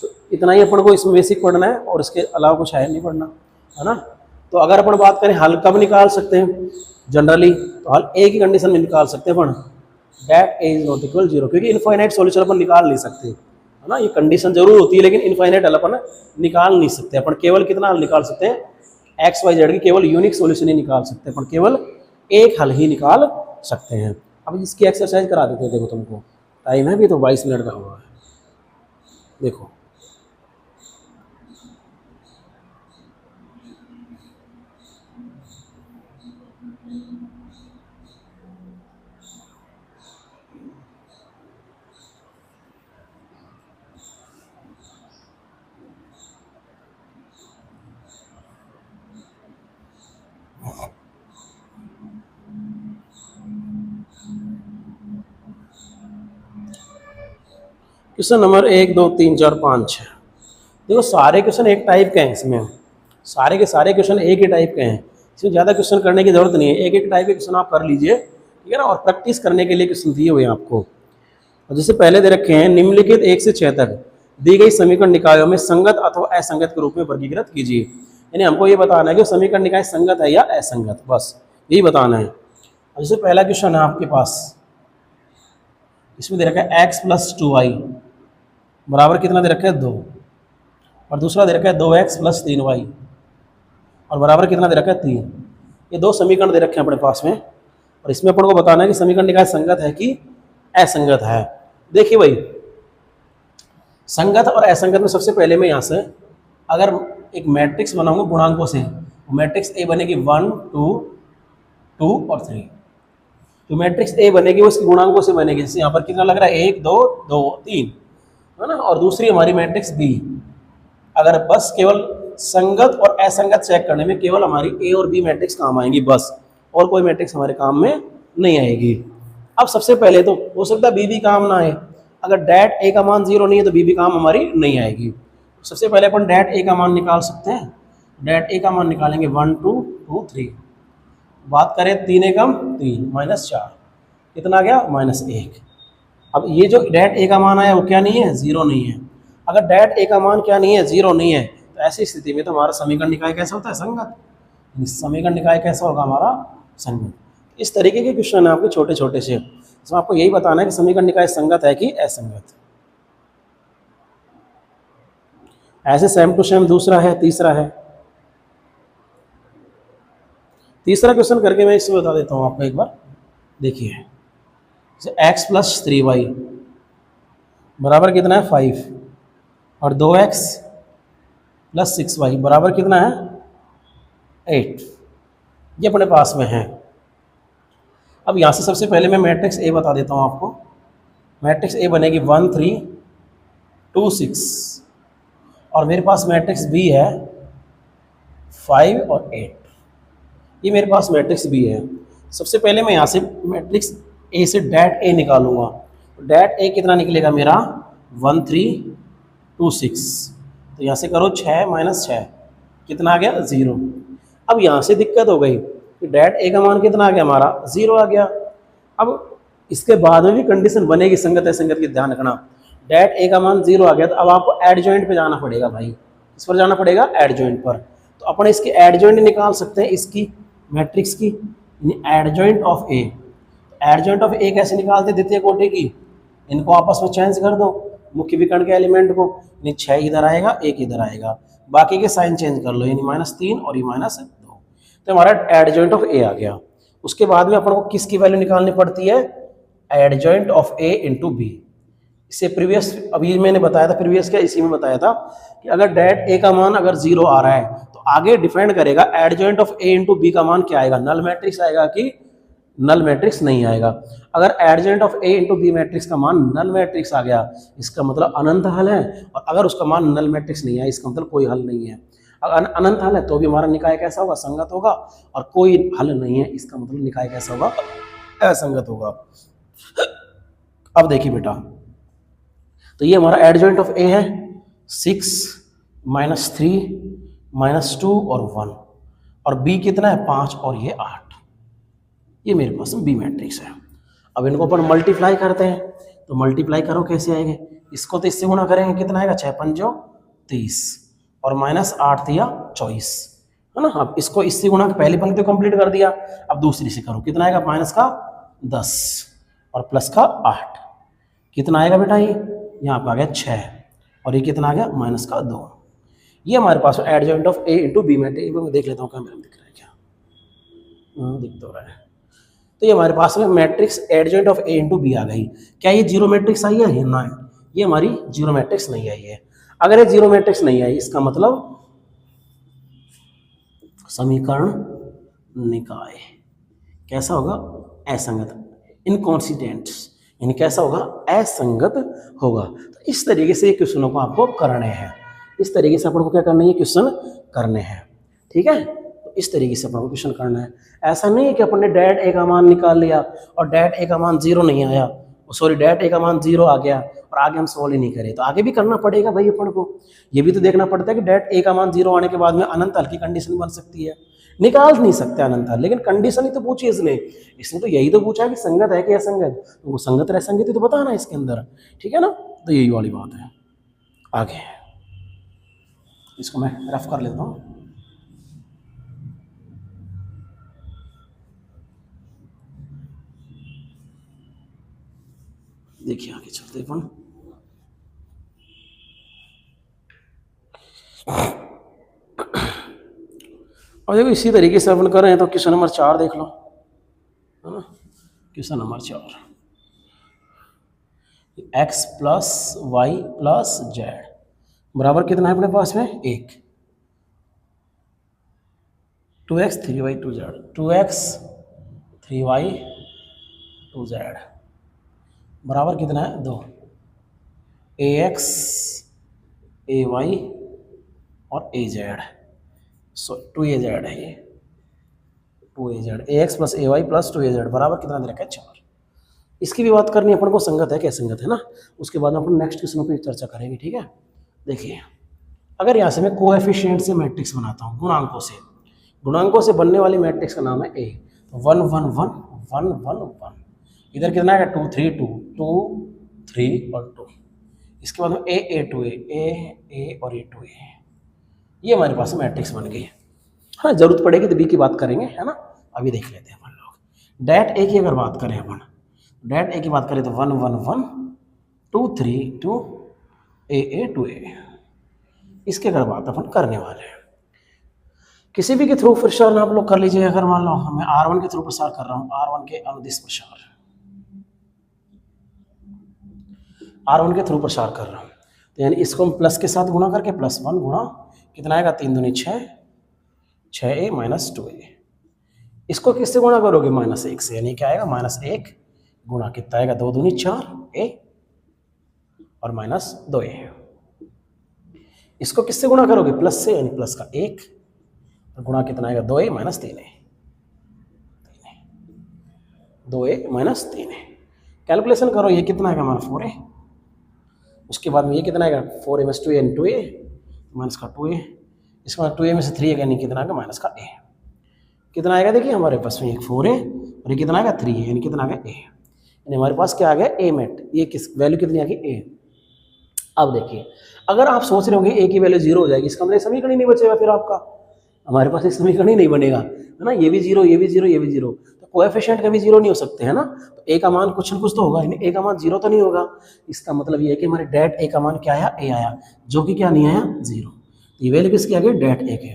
तो इतना ही अपन को इसमें बेसिक पढ़ना है, और इसके अलावा कुछ है नहीं पढ़ना, है ना। तो अगर अपन बात करें हल कब निकाल सकते हैं जनरली, तो हल एक ही कंडीशन में निकाल सकते हैं अपन, det A is not equal 0, क्योंकि इनफाइनाइट सॉल्यूशन अपन निकाल नहीं सकते, है ना। ये कंडीशन जरूर होती है, लेकिन इनफाइनाइट हल अपन निकाल नहीं सकते। अपन केवल कितना हल निकाल सकते हैं, एक्स वाई जेड की केवल यूनिक सॉल्यूशन ही निकाल सकते हैं, अपन केवल एक हल ही निकाल सकते हैं। अब इसकी एक्सरसाइज करा देते हैं, देखो तुमको टाइम है भी तो 22 मिनट का हुआ है, देखो। Question number 1 2 3 4 5 6। देखो सारे क्वेश्चन एक टाइप के हैं, इसमें सारे के सारे क्वेश्चन एक ही टाइप के हैं, इसमें ज़्यादा क्वेश्चन करने की जरूरत नहीं है। एक एक टाइप के क्वेश्चन आप कर लीजिए, ठीक है ना। और प्रैक्टिस करने के लिए क्वेश्चन दिए हुए हैं आपको। और जैसे पहले दे रखे हैं, निम्नलिखित 1 से 6 तक दी गई समीकरण निकायों में संगत अथवा असंगत के रूप में वर्गीकृत कीजिए। यानी हमको ये बताना है कि समीकरण निकाय संगत है या असंगत, बस यही बताना है। और जैसे पहला क्वेश्चन है आपके पास, इसमें दे रखा है x + 2y बराबर कितना दे रखा है 2, और दूसरा दे रखा है 2x + 3y और बराबर कितना दे रखा है 3। ये 2 समीकरण दे रखे हैं अपने पास में, और इसमें अपन को बताना है कि समीकरण निकाय संगत है कि असंगत है। देखिए भाई, संगत और असंगत में सबसे पहले मैं यहाँ से अगर एक मैट्रिक्स बनाऊंगा गुणांकों से, मैट्रिक्स ए बनेगी 1 2 2 और 3। तो मैट्रिक्स ए बनेगी वो इसके गुणांकों से बनेगी। जैसे यहाँ पर कितना लग रहा है 1 2 2 3, है ना। और दूसरी हमारी मैट्रिक्स बी, अगर बस केवल संगत और असंगत चेक करने में केवल हमारी ए और बी मैट्रिक्स काम आएंगी बस, और कोई मैट्रिक्स हमारे काम में नहीं आएगी। अब सबसे पहले तो हो सकता है बी भी काम ना आए, अगर डेट ए का मान 0 नहीं है तो बी भी काम हमारी नहीं आएगी। सबसे पहले अपन डेट ए का मान निकाल सकते हैं। डेट ए का मान निकालेंगे 1 2 2 3। बात करें 3 एकम 3 -4 कितना गया -1। अब ये जो डेट ए का मान आया वो क्या नहीं है, 0 नहीं है। अगर डेट ए का मान क्या नहीं है, 0 नहीं है, तो ऐसी स्थिति में तो हमारा समीकरण निकाय कैसा होता है, संगत। समीकरण निकाय कैसा होगा हमारा, संगत। इस तरीके के क्वेश्चन है आपके छोटे छोटे से, इसमें आपको यही बताना है कि समीकरण निकाय संगत है कि असंगत। ऐसे सेम टू सेम दूसरा है, तीसरा है। तीसरा क्वेश्चन करके मैं इसमें बता देता हूँ आपको एक बार, देखिए। x + 3y बराबर कितना है 5, और 2x + 6y बराबर कितना है 8। ये अपने पास में है। अब यहाँ से सबसे पहले मैं मैट्रिक्स ए बता देता हूँ आपको। मैट्रिक्स ए बनेगी 1 3 2 6, और मेरे पास मैट्रिक्स बी है 5 और 8। ये मेरे पास मैट्रिक्स बी है। सबसे पहले मैं यहाँ से मैट्रिक्स ए से डैट ए निकालूंगा। डैट ए कितना निकलेगा मेरा 1 3 2 6। तो यहाँ से करो 6 माइनस 6, कितना आ गया 0। अब यहाँ से दिक्कत हो गई कि डैट ए का मान कितना आ गया हमारा 0 आ गया। अब इसके बाद में भी कंडीशन बनेगी संगत असंगत की, ध्यान रखना। डैट ए का मान 0 आ गया तो अब आपको एडजॉइंट पे जाना पड़ेगा भाई। इस पर जाना पड़ेगा एडजॉइंट पर। तो अपन इसकी एडजॉइंट निकाल सकते हैं इसकी मैट्रिक्स की, adjoint of A. Adjoint of A कैसे निकालते, द्वितीय कोटि की, इनको आपस में चेंज कर दो, मुख्य विकर्ण के एलिमेंट को, यानी 6 इधर आएगा 1 इधर आएगा, बाकी के साइन चेंज कर लो, यानी -3 और ये -2। तो हमारा एडजॉइंट ऑफ ए आ गया। उसके बाद में अपन को किसकी वैल्यू निकालनी पड़ती है, adjoint of A into B. इससे प्रीवियस अभी मैंने बताया था, प्रीवियस क्या इसी में बताया था कि अगर डैट ए का मान अगर 0 आ रहा है तो आगे डिपेंड करेगा adjoint of A into B का मान क्या आएगा, नल मैट्रिक्स आएगा कि नल मैट्रिक्स नहीं आएगा। अगर adjoint of A into B matrix का मान नल मैट्रिक्स आ गया, इसका मतलब अनंत हल है, और अगर उसका मान नल मैट्रिक्स नहीं है इसका मतलब कोई हल नहीं है। अगर अनंत हल है तो भी हमारा निकाय कैसा होगा, संगत होगा, और कोई हल नहीं है इसका मतलब निकाय कैसा होगा, असंगत होगा। अब देखिए बेटा, तो ये हमारा एडजॉइंट ऑफ ए है 6 -3 -2 और 1, और बी कितना है 5 और ये 8। ये मेरे पास बी मैट्रिक्स है। अब इनको अपन मल्टीप्लाई करते हैं, तो मल्टीप्लाई करो कैसे आएंगे, इसको तो इससे गुणा करेंगे, कितना आएगा 6 पंजो 30 और -8 दिया 24, है ना। अब इसको इससे गुणा, पहली पंक्ति कंप्लीट कर दिया, अब दूसरी से करो, कितना आएगा माइनस का 10 और प्लस का 8, कितना आएगा बेटा, ये यहाँ पर आ गया 6 और ये कितना आ गया माइनस का 2। ये हमारे पास adjoint of A into B matrix. मैं देख लेता हूँ कैमरे में दिख रहा है क्या, दिख तो रहा है। तो ये हमारे पास में matrix adjoint of A into B आ गई। क्या ये जीरो मैट्रिक्स आई है, ना है, ये हमारी जीरो मैट्रिक्स नहीं आई है। अगर ये जीरो मैट्रिक्स नहीं आई इसका मतलब समीकरण निकाय कैसा होगा, असंगत, इनकॉन्सिस्टेंट, यानी कैसा होगा, असंगत होगा। तो इस तरीके से क्वेश्चनों को आपको करने हैं, इस तरीके से अपन को क्या करना है, क्वेश्चन करने हैं, ठीक है। तो इस तरीके से अपन को क्वेश्चन करना है। ऐसा नहीं है कि अपन ने डैट ए का मान निकाल लिया और डैट ए का मान 0 नहीं आया, सॉरी डैट ए का मान 0 आ गया और आगे हम सॉल्व ही नहीं करें। तो आगे भी करना पड़ेगा भाई अपन को, ये भी तो देखना पड़ता है कि डैट ए का मान 0 आने के बाद में अनंत हल की कंडीशन बन सकती है। निकाल नहीं सकते अनंत हल, लेकिन कंडीशन ही तो पूछी इसने तो यही तो पूछा कि संगत है कि असंगत, तो वो संगत है असंगत तो बताना इसके अंदर, ठीक है ना। तो यही वाली बात है। आगे इसको मैं रफ कर लेता हूँ। देखिए आगे चलते अपन, और देखो इसी तरीके से अपन कर रहे हैं। तो क्वेश्चन नंबर 4 देख लो, है ना। Question number 4, x plus Y plus Z बराबर कितना है अपने पास में 1, 2x 3y 2z, 2x 3y 2z बराबर कितना है 2, ax ay और az, सो 2az है ये, 2az, ax plus ay plus 2az बराबर कितना दे रखा है 4। इसकी भी बात करनी है अपन को, संगत है कि असंगत है ना। उसके बाद अपन नेक्स्ट क्वेश्चन पर चर्चा करेंगे, ठीक है। देखिए अगर यहाँ से मैं कोएफिशिएंट से मैट्रिक्स बनाता हूँ, गुणांकों से बनने वाली मैट्रिक्स का नाम है ए। तो 1 1 1 1 1 1, इधर कितना है 2 3 2 2 3 और 2, इसके बाद में ए 2 ए और ए 2 ए, ये हमारे पास मैट्रिक्स बन गई। हाँ जरूरत पड़ेगी तो बी की बात करेंगे, है ना। अभी देख लेते हैं अपन लोग डैट ए की अगर बात करें अपन, डैट ए की बात करें तो 1 1 1 2 3 2 ए 2 ए, इसके अगर बात अपन करने वाले हैं। किसी भी के थ्रू प्रसार आप लोग कर लीजिए। अगर मान लो मैं R1 के थ्रू प्रसार कर रहा हूँ, R1 के अनुदिश प्रसार, R1 के थ्रू प्रसार कर रहा हूँ, तो यानी इसको हम प्लस के साथ गुणा करके +1 गुणा कितना आएगा 3 दूनी 6 6a - 2a, इसको किससे गुणा करोगे? -1 से, यानी क्या आएगा? -1 गुणा कितना आएगा? 2 दूनी 4 ए और -2a। इसको किससे गुणा करोगे? प्लस से, यानी प्लस का 1 और गुणा कितना आएगा? 2a -3a, 2a -3a। Calculation करो, ये कितना आएगा हमारा? 4a। उसके बाद में ये कितना आएगा? 4a - 2a यानी 2a माइनस का 2a। इसके बाद 2a में से 3a यानी कितना आएगा? माइनस का a। कितना आएगा? देखिए हमारे पास में एक 4a और ये कितना आएगा? 3a, यानी कितना आ गया? a। यानी हमारे पास क्या आ गया? a मेट। ये किस वैल्यू कितनी आ गई? a। अब देखिए, अगर आप सोच रहे होंगे a की वैल्यू 0 हो जाएगी, इसका मतलब समीकरण ही नहीं बचेगा फिर आपका। हमारे पास एक समीकरण ही नहीं बनेगा, है ना? ये भी 0, ये भी 0, ये भी 0, तो कोएफिशिएंट कभी 0 नहीं हो सकते, है ना? तो a का मान कुछ न कुछ तो होगा, a का मान 0 तो नहीं होगा। इसका मतलब ये है कि हमारे डेट a का मान क्या आया? a आया, जो कि क्या नहीं आया? 0। ये वैल्यू किसकी आ गई? डेट a की।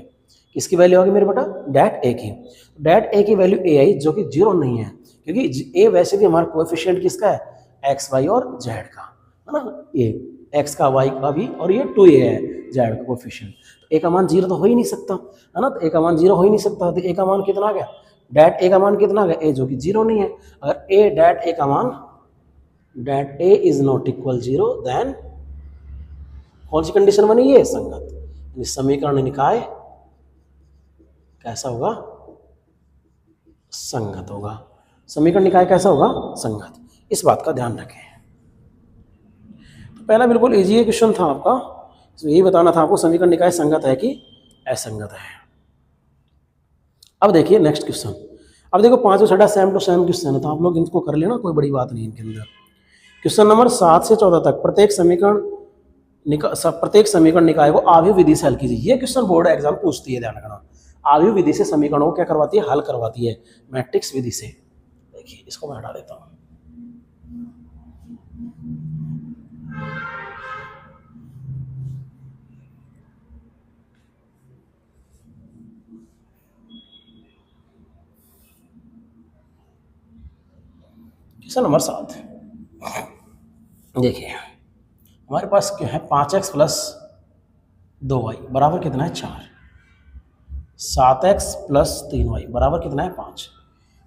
किसकी वैल्यू आ गई मेरे बेटा? डेट a की। डेट a की वैल्यू a आई, जो कि 0 नहीं है, क्योंकि a वैसे भी हमारा कोएफिशिएंट किसका है? x, y और z का, है ना? a x का, y का भी, और ये 2a है z का कोएफिशिएंट। तो a का मान 0 तो हो ही नहीं सकता, है ना? तो a का मान 0 हो ही नहीं सकता। तो a का मान कितना आ गया? डेट a का मान कितना आ गया? a, जो कि 0 नहीं है। अगर a डेट a का मान, det a is not equal 0, then कौन सी कंडीशन बनी? ये संगत। समीकरण निकाय कैसा होगा? संगत होगा। समीकरण निकाय कैसा होगा? संगत। इस बात का ध्यान रखें। तो पहला बिल्कुल इजी क्वेश्चन था आपका, तो यही बताना था आपको समीकरण निकाय संगत है कि असंगत है। अब देखिए नेक्स्ट क्वेश्चन। अब देखो 5 और 6 सेम टू सेम क्वेश्चन है, तो आप लोग इनको कर लेना, कोई बड़ी बात नहीं इनके अंदर। क्वेश्चन नंबर 7 से 14 तक प्रत्येक समीकरण निकाय को आव्यूह विधि से हल कीजिए। ये क्वेश्चन बोर्ड एग्जाम पूछती है, ध्यान रखना। आव्यूह विधि से समीकरणों को क्या करवाती है? हल करवाती है, मैट्रिक्स विधि से। देखिए इसको मैं हटा देता हूँ। क्वेश्चन नंबर 7 देखिए, हमारे पास क्या है? 5x प्लस 2y बराबर कितना है? 4। 7x प्लस 3y बराबर कितना है? 5।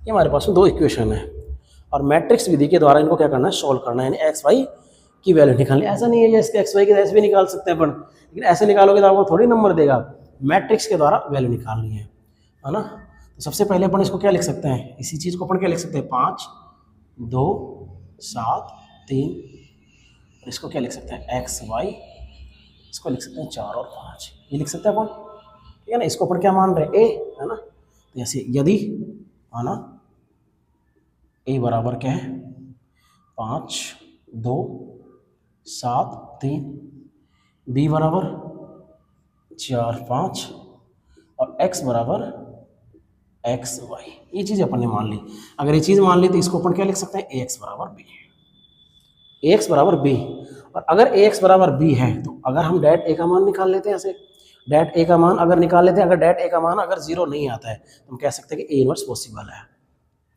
ये हमारे पास में दो इक्वेशन है, और मैट्रिक्स विधि के द्वारा इनको क्या करना है? सॉल्व करना है, यानी एक्स वाई की वैल्यू निकालनी। ऐसा नहीं है जैसे एक्स वाई की ऐसे भी निकाल सकते हैं अपन, लेकिन ऐसे निकालोगे तो आपको थोड़ी नंबर देगा। मैट्रिक्स के द्वारा वैल्यू निकालनी है ना? तो सबसे पहले अपन इसको क्या लिख सकते हैं? इसी चीज़ को अपन क्या लिख सकते हैं? 5, 2, 7, 3। इसको क्या लिख सकते हैं? X Y. इसको लिख सकते हैं 4 और 5, ये लिख सकते हैं अपन, ठीक है ना? इसको अपन क्या मान रहे हैं? ए, है ना? तो ऐसे यदि माना ए बराबर क्या है? 5, 2, 7, 3, बी बराबर 4, 5 और एक्स बराबर एक्स वाई। ये चीज़ अपन ने मान ली। अगर ये चीज़ मान ली तो इसको अपन क्या लिख सकते हैं? ए एक्स बराबर बी। ए एक्स बराबर बी। और अगर ए एक्स बराबर बी है तो अगर हम डेट ए का मान निकाल लेते हैं, ऐसे डेट ए का मान अगर निकाल लेते हैं, अगर डेट ए का मान अगर 0 नहीं आता है तो हम कह सकते हैं कि ए इनवर्स पॉसिबल है।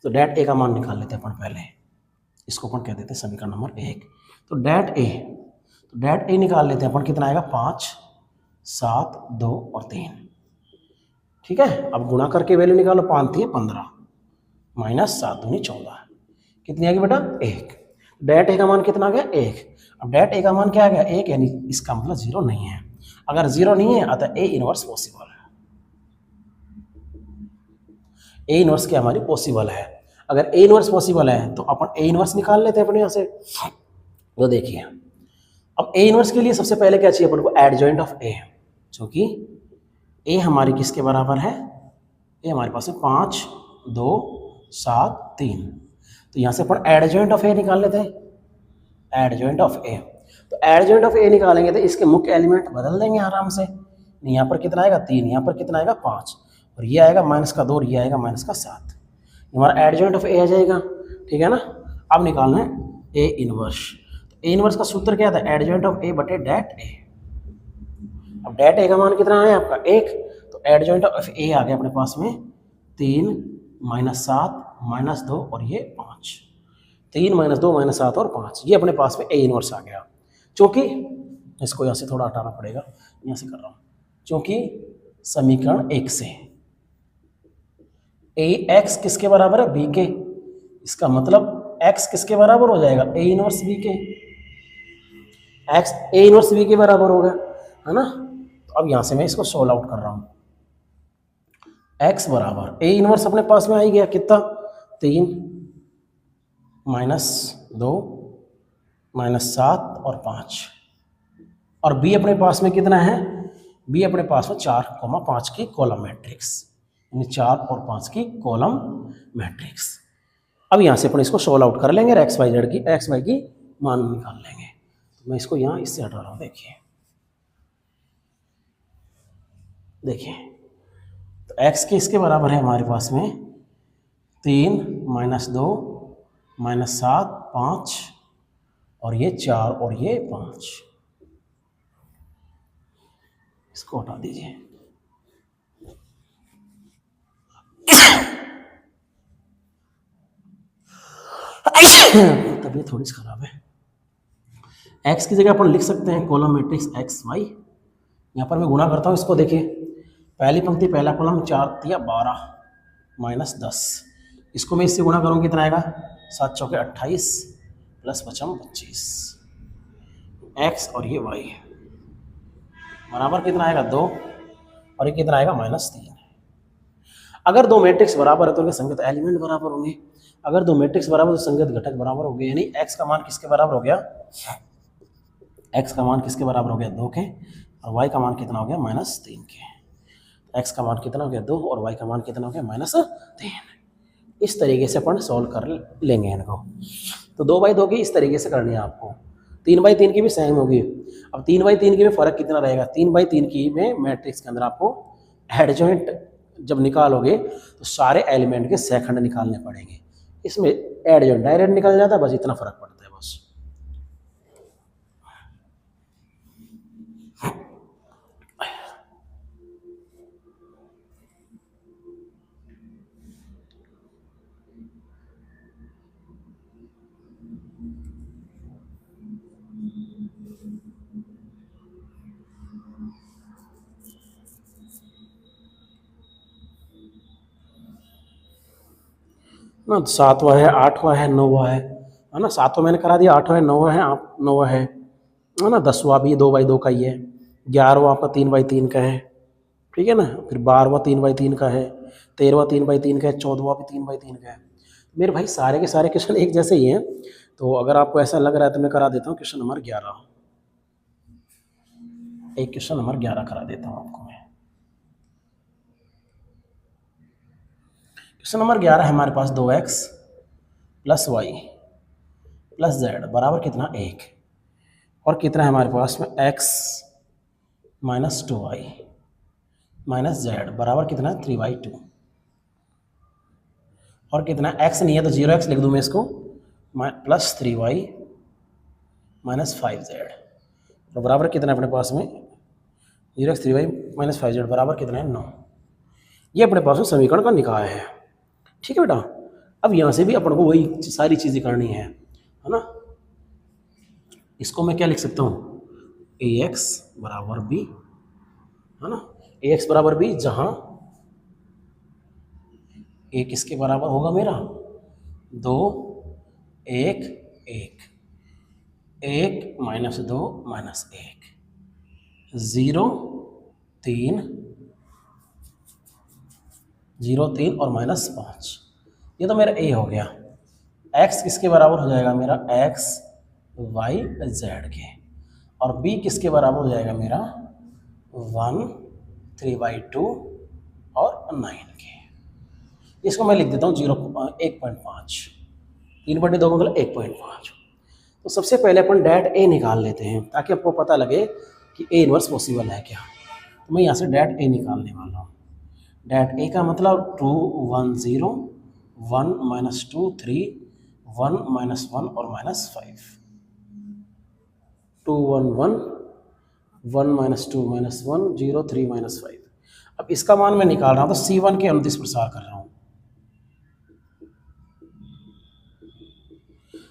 तो डेट ए का मान निकाल लेते हैं अपन पहले, इसको अपन कह देते हैं समीकरण नंबर 1। तो डेट ए निकाल लेते हैं अपन, कितना आएगा? 5, 7, 2 और 3, ठीक है? अब गुणा करके वैल्यू निकालो, 5 3 15 माइनस 7 दूनी 14, कितनी आ गई बेटा? 1। डेट ए का मान कितना आ गया? 1। अब डेट ए का मान क्या आ गया? 1, यानी इसका मतलब 0 नहीं है। अगर 0 नहीं है अतः ए इनवर्स पॉसिबल है। ए इनवर्स क्या हमारी पॉसिबल है? अगर ए इनवर्स पॉसिबल है तो अपन ए इनवर्स निकाल लेते हैं अपने यहाँ से। तो देखिए, अब ए इनवर्स के लिए सबसे पहले क्या चाहिए अपन को? एडजॉइंट ऑफ ए, जो कि ए हमारी किसके बराबर है? ए हमारे पास है 5, 2, 7, 3। तो यहाँ से अपन एडजॉइंट ऑफ ए निकाल लेते हैं, एडजॉइंट ऑफ ए। तो एडजॉइंट ऑफ ए निकालेंगे तो इसके मुख्य एलिमेंट बदल देंगे आराम से। यहाँ पर कितना आएगा? 3, यहाँ पर कितना आएगा? 5, और ये आएगा माइनस का 2 और ये आएगा माइनस का 7। हमारा एडजॉइंट ऑफ ए आ जाएगा, ठीक है ना? अब निकालना है ए इनवर्स। तो ए इनवर्स का सूत्र क्या था? एडजॉइंट ऑफ ए बटे डेट ए। अब डेट ए का मान कितना आया आपका? 1। तो एडजॉइंट ऑफ ए आ गया अपने पास में 3 माइनस 7 माइनस 2 और ये 5। 3 माइनस 2 माइनस 7 और 5, ये अपने पास में ए इनवर्स आ गया। चूँकि इसको यहाँ से थोड़ा हटाना पड़ेगा, यहाँ से कर रहा हूँ, चूँकि समीकरण 1 से ए एक्स किसके बराबर है, बी के। इसका मतलब एक्स किसके बराबर हो जाएगा, ए इनवर्स बी के। एक्स ए इनवर्स बी के बराबर होगा, है ना। तो अब यहां से मैं इसको सोल्व आउट कर रहा हूं। एक्स बराबर ए इनवर्स अपने पास में आ ही गया, कितना, 3 -2 -7 और 5। और बी अपने पास में कितना है, बी अपने पास में 4, 5 की कॉलम मैट्रिक्स, यानी 4 और 5 की कॉलम मैट्रिक्स। अब यहाँ से अपन इसको सोल्व आउट कर लेंगे, एक्स वाई जेड की, एक्स वाई की मान निकाल लेंगे। तो मैं इसको यहाँ इससे हटा रहा हूँ, देखिए तो एक्स के इसके बराबर है हमारे पास में 3 -2 -7 5 और ये 4 और ये 5। इसको हटा दीजिए। तबीयत थोड़ी सी खराब है। एक्स की जगह अपन लिख सकते हैं कॉलम मैट्रिक्स एक्स वाई। यहाँ पर मैं गुणा करता हूँ इसको, देखिए पहली पंक्ति पहला कॉलम 4 या 12 -10, इसको मैं इससे गुणा करूँ कितना आएगा, 7 चौके 28 प्लस 5 25। एक्स और ये वाई बराबर कितना आएगा 2 और ये कितना आएगा -3। अगर दो मैट्रिक्स बराबर है तो उनके संगत एलिमेंट बराबर होंगे। अगर दो मैट्रिक्स बराबर तो संगत घटक बराबर हो गए, यानी एक्स का मान किसके बराबर हो गया, एक्स का मान किसके बराबर हो गया 2 के, और वाई का मान कितना हो गया -3 के। एक्स का मान कितना हो गया 2 और वाई का मान कितना हो गया -3। इस तरीके से अपन सॉल्व कर लेंगे इनको। तो 2/2 की इस तरीके से करनी है आपको, 3/3 की भी सेम होगी। अब 3/3 की में फर्क कितना रहेगा, 3/3 की में मैट्रिक्स के अंदर आपको एडजॉइंट जब निकालोगे तो सारे एलिमेंट के सेकंड निकालने पड़ेंगे। इसमें एडजॉइंट डायरेक्ट निकल जाता है, बस इतना फर्क पड़ता है बस। ना 7वां है, 8वां है, 9वां है ना। 7वां मैंने करा दिया, 8वां है, 9वां है, 9वां है ना। 10वां भी 2/2 का ही है, 11वां आपका 3/3 का है, ठीक है ना। फिर 12वां 3/3 का है, 13वां 3/3 का है, 14वां भी 3/3 का है। मेरे भाई सारे के सारे क्वेश्चन एक जैसे ही हैं, तो अगर आपको ऐसा लग रहा है तो मैं करा देता हूँ क्वेश्चन नंबर 11। एक क्वेश्चन नंबर 11 करा देता हूँ आपको मैं। क्वेश्चन नंबर 11 है हमारे पास 2x + y + z बराबर कितना 1, और कितना है हमारे पास में x - 2y - z बराबर कितना 3/2, और कितना x नहीं है तो 0x लिख दूँ मैं इसको, + 3y - 5z तो बराबर कितना है अपने पास में 0x 3y - 5z बराबर कितना है 9। ये अपने पास में समीकरण का निकाय है, ठीक है बेटा। अब यहाँ से भी अपन को वही सारी चीज़ें करनी है ना। इसको मैं क्या लिख सकता हूँ, ax बराबर b, है ना। ax बराबर b, जहाँ a किसके बराबर होगा मेरा 2 1 1 1 -2 -1 0 3 0 3 और -5। ये तो मेरा a हो गया। x किसके बराबर हो जाएगा मेरा x y z के, और b किसके बराबर हो जाएगा मेरा 1 3/2 और 9 के। इसको मैं लिख देता हूँ 1.5, 3/2 का मतलब 1.5। तो सबसे पहले अपन डैट ए निकाल लेते हैं ताकि आपको पता लगे कि ए इनवर्स पॉसिबल है क्या। तो मैं यहाँ से डैट ए निकालने वाला हूँ। डैट ए का मतलब 2 1 0 1 -2 3 1 -1 और -5, 2 1 1 1 -2 -1 0 3 -5। अब इसका मान मैं निकाल रहा हूँ तो C1 के अनुदिश प्रसार कर रहा हूँ,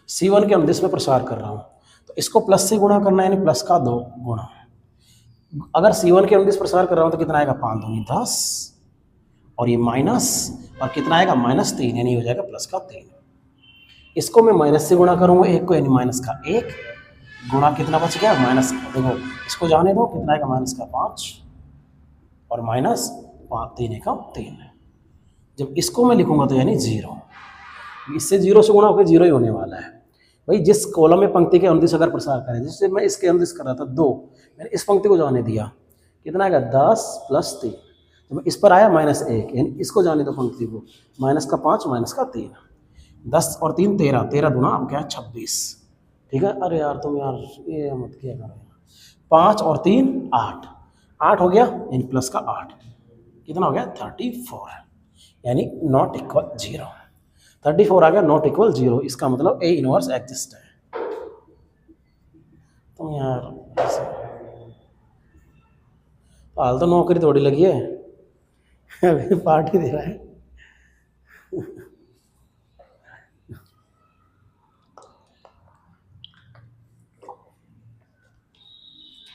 C1 के अनुदिश में प्रसार कर रहा हूँ। तो इसको प्लस से गुणा करना है, यानी प्लस का 2 गुणा। अगर C1 के अनुदिश प्रसार कर रहा हूँ तो कितना आएगा 5 दूनी 10 और ये माइनस, और कितना आएगा -3, यानी हो जाएगा +3। इसको मैं माइनस से गुणा करूँगा 1 को, यानी -1 गुणा कितना बच गया माइनस, देखो इसको जाने दो, कितना आएगा -5 और -5, 3 1 3। जब इसको मैं लिखूंगा तो यानी 0, इससे 0 से गुणा होकर 0 ही होने वाला है भाई। जिस कॉलम में पंक्ति के अनुदिश अगर प्रसार करें, जिससे मैं इसके अनुदिश कर रहा था 2, मैंने इस पंक्ति को जाने दिया, कितना आएगा 10 + 3। जब इस पर आया -1, यानी इसको जाने दो पंक्ति को, -5 -3, 10 और 3 13, 13 दूना अब क्या है 26। ठीक है, अरे यार तुम यार ये मत किया करो, 5 और 3 8, 8 हो गया यानी +8, कितना हो गया 34, यानी नॉट इक्वल 0। 34 आ गया, नॉट इक्वल 0, इसका मतलब A इनवर्स एग्जिस्ट है। तुम यार ऐसे हाल तो नौकरी थोड़ी लगी है, अभी पार्टी दे रहा है।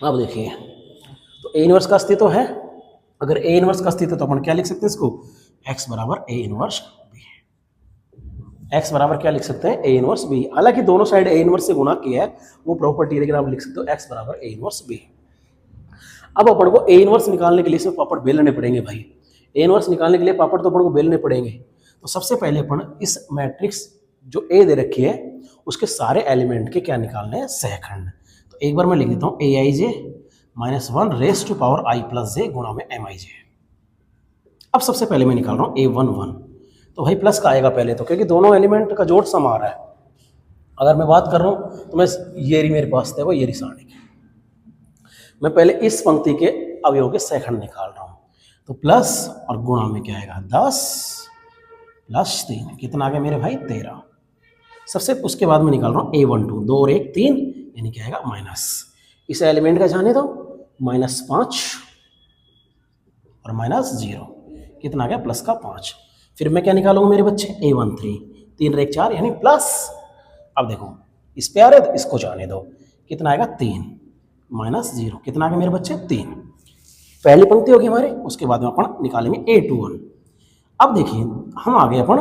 अब देखिए, तो A इनवर्स का अस्तित्व है। अगर A इनवर्स का अस्तित्व तो अपन क्या लिख सकते हैं इसको, x बराबर A इनवर्स B। x बराबर क्या लिख सकते हैं, A इनवर्स B। हालांकि दोनों साइड A इनवर्स से गुणा किया है, वो प्रॉपर्टी, लेकिन आप लिख सकते हो x बराबर A इनवर्स B। अब अपन को A इनवर्स निकालने के लिए सिर्फ पापड़ बेलने पड़ेंगे भाई। A इनवर्स निकालने के लिए पापड़ तो अपन को बेलने पड़ेंगे। तो सबसे पहले अपन इस मैट्रिक्स जो A दे रखी है उसके सारे एलिमेंट के क्या निकालने हैं, सहखंड। तो एक बार मैं लिख देता हूँ aij -1 raise to power i + j गुणा में mij। अब सबसे पहले मैं निकाल रहा हूँ a11, तो भाई प्लस का आएगा पहले तो, क्योंकि दोनों एलिमेंट का जोड़ सम आ रहा है। अगर मैं बात कर रहा हूँ तो मैं ये रही मेरे पास देखो, ये रही सारणी, मैं पहले इस पंक्ति के अवयवों के सहखंड निकाल रहा हूँ। तो प्लस और गुणा में क्या आएगा 10 + 3, कितना आ गया मेरे भाई 13। सबसे उसके बाद में निकाल रहा हूँ a12, 2 और 1 3, यानी क्या आएगा माइनस, इस एलिमेंट का जाने दो -5 और -0, कितना आ गया +5। फिर मैं क्या निकालूंगा मेरे बच्चे, a13, 3 और 1 4, यानी प्लस। अब देखो इस पे आ रहे तो इसको जाने दो, कितना आएगा 3 -0, कितना आ गया मेरे बच्चे 3। पहली पंक्ति होगी हमारे, उसके बाद में अपन निकालेंगे a21। अब देखिए हम आ गए अपन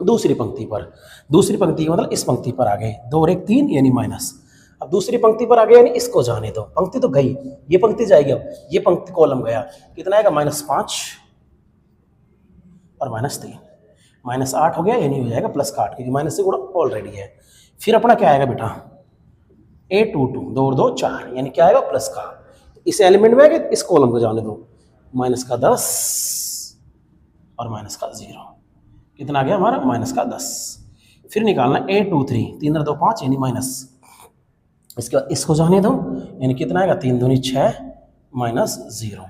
दूसरी पंक्ति पर, दूसरी पंक्ति मतलब इस पंक्ति पर आ गए, 2 और 1 3, यानी माइनस। अब दूसरी पंक्ति पर आ गए, यानी इसको जाने दो, पंक्ति तो गई, ये पंक्ति जाएगी, अब ये पंक्ति कॉलम गया, कितना आएगा -5 और -3, -8 हो गया, यानी हो जाएगा +8, क्योंकि माइनस से गुणा ऑलरेडी है। फिर अपना क्या आएगा बेटा, a22, 2 और 2 4, यानी क्या आएगा प्लस का, इस एलिमेंट में आएगा, इस कॉलम को जाने दो, -10 और -0, कितना आ गया हमारा -10। फिर निकालना a23, 3 और 2 5, यानी माइनस, इसके बाद इसको जाने दो, यानी कितना आएगा 3 दूनी 6 -0,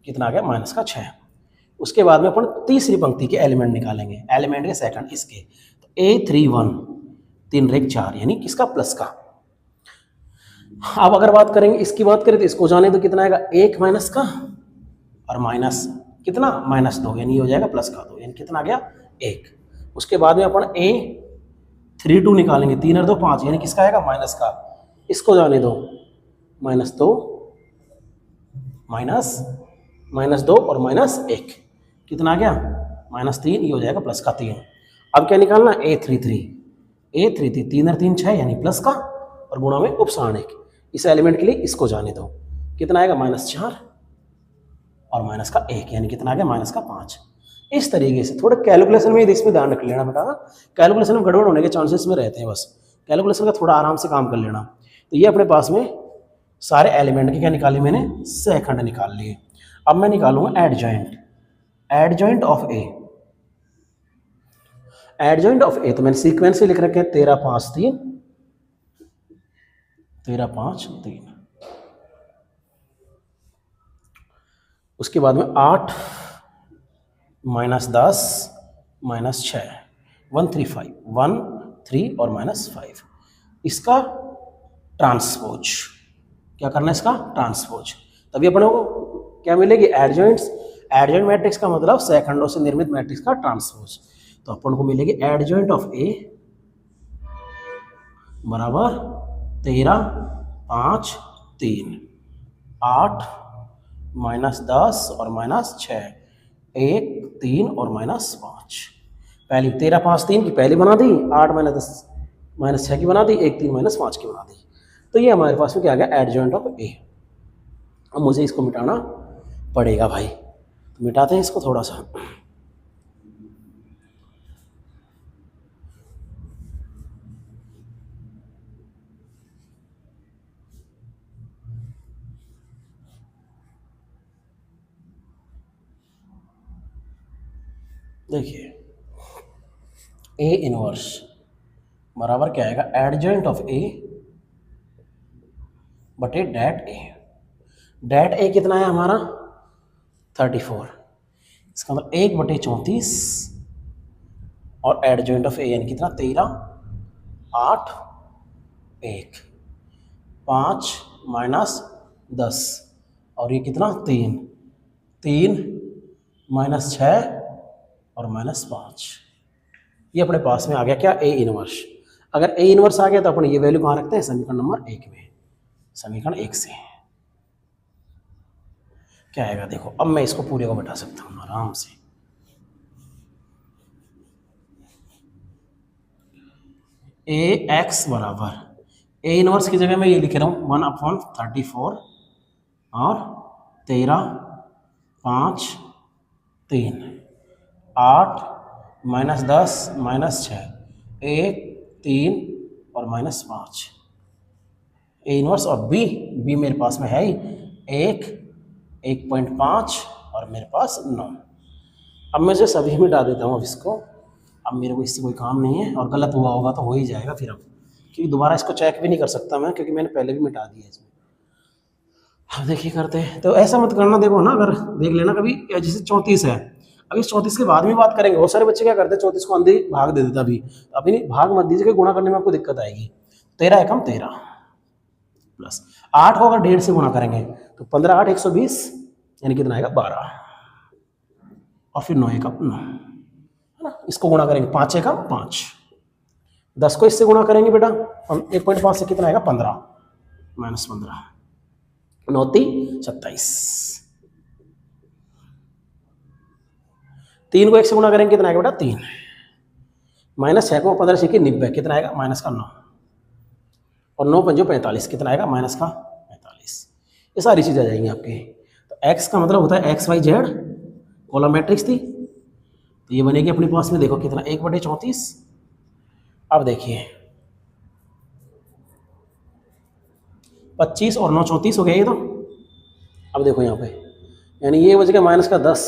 कितना आ गया -6। उसके बाद में अपन तीसरी पंक्ति के एलिमेंट निकालेंगे, एलिमेंट के सेकंड इसके, तो a31, 3 और 1 4, यानी किसका प्लस का। अब अगर बात करेंगे इसकी बात करें तो इसको जाने दो, कितना आएगा 1 माइनस का और माइनस कितना -2, यानी हो जाएगा प्लस का 2, यानी कितना आ गया 1। उसके बाद में अपन a32 निकालेंगे, 3 और 2 5, यानी किसका आएगा माइनस का, इसको जाने दो -2 -2 और -1, कितना आ गया -3, ये हो जाएगा प्लस का 3। अब क्या निकालना, a33, 3 और 3 6, यानी प्लस का, और गुणा में उपसारणिक, इस एलिमेंट के लिए इसको जाने दो, कितना आएगा -4 और -1, यानी कितना आ गया -5। इस तरीके से थोड़ा कैलकुलेशन में इसमें ध्यान रख लेना बेटा, कैलकुलेशन में गड़बड़ होने के चांसेस में रहते हैं, बस कैलकुलेशन का थोड़ा आराम से काम कर लेना। तो ये अपने पास में सारे एलिमेंट के क्या निकाले मैंने, सहखंड निकाल लिए। अब मैं निकालूंगा adjoint of A, adjoint of A, तो मैंने सीक्वेंस से लिख रखे हैं 13 5 3, 13 5 3, उसके बाद में 8 -10 -6, 1 3 5, 1 3 और -5, इसका ट्रांसपोज, क्या करना है इसका ट्रांसपोज, तभी अपने को क्या मिलेगी एडजॉइंट्स। एडजॉइंट मैट्रिक्स का मतलब सहखंडों से निर्मित मैट्रिक्स का ट्रांसपोज, तो अपन को मिलेगी एडजॉइंट ऑफ ए बराबर 13 5 3, 8 -10 और -6, 1 3 और -5। पहली 13 5 3 की पहली बना दी, 8 -10 -6 की बना दी, 1 3 -5 की बना दी। तो ये हमारे पास में क्या आ गया, एडजॉइंट ऑफ ए। अब मुझे इसको मिटाना पड़ेगा भाई, तो मिटाते हैं इसको थोड़ा सा। देखिए ए इनवर्स बराबर क्या आएगा, एडजॉइंट ऑफ ए बटे डेट ए। डेट ए कितना है हमारा 34, इसका मतलब 1/34 और एडजॉइंट ऑफ ए यानी कितना 13 8 1 5 -10 और ये कितना 3 3 -6 और -5। ये अपने पास में आ गया क्या, ए इनवर्स। अगर ए इनवर्स आ गया तो अपन ये वैल्यू कहाँ रखते हैं, समीकरण नंबर 1 में। समीकरण 1 से क्या आएगा, देखो अब मैं इसको पूरे को बैठा सकता हूँ आराम से। ए एक्स बराबर ए इनवर्स की जगह मैं ये लिख रहा हूँ 1/34 और 13 5 3 8 -10 -6 1 3 और -5। ए इनवर्स और बी, बी मेरे पास में है ही 1.5 और मेरे पास 9। अब मैं जो सभी मिटा देता हूँ अब इसको। अब मेरे को इससे कोई काम नहीं है, और गलत हुआ होगा तो हो ही जाएगा फिर, अब क्योंकि दोबारा इसको चेक भी नहीं कर सकता मैं, क्योंकि मैंने पहले भी मिटा दिया इसमें। अब देखिए करते हैं, तो ऐसा मत करना, देखो ना, अगर देख लेना कभी जैसे 34 है, अब इस 34 के बाद में बात करेंगे। बहुत सारे बच्चे क्या करते हैं 34 को अंधे भाग दे देता अभी, अभी नहीं भाग मत दीजिए, गुणा करने में आपको दिक्कत आएगी। 13 एकम 13 प्लस 8 को अगर 1.5 से गुणा करेंगे तो 15 8 120 यानी कितना आएगा 12 और फिर 9 एकम 9 है ना। इसको गुणा करेंगे 5 एकम 5, 10 को इससे गुणा करेंगे बेटा 1.5 से कितना आएगा 15 -15 9 3 27। 3 को 1 से गुणा करेंगे कितना आएगा बेटा 3 -6 को 15 से 90 कितना आएगा -9 और 9 5 45 कितना आएगा -45। ये सारी चीज़ें आ जाएंगी आपके। तो x का मतलब होता है XYZ, कॉलम मैट्रिक्स थी, तो ये बनेगी अपने पास में, देखो कितना 1/34। अब देखिए 25 और 9 34 हो गया ये तो। अब देखो यहाँ पे, यानी ये बच गया -10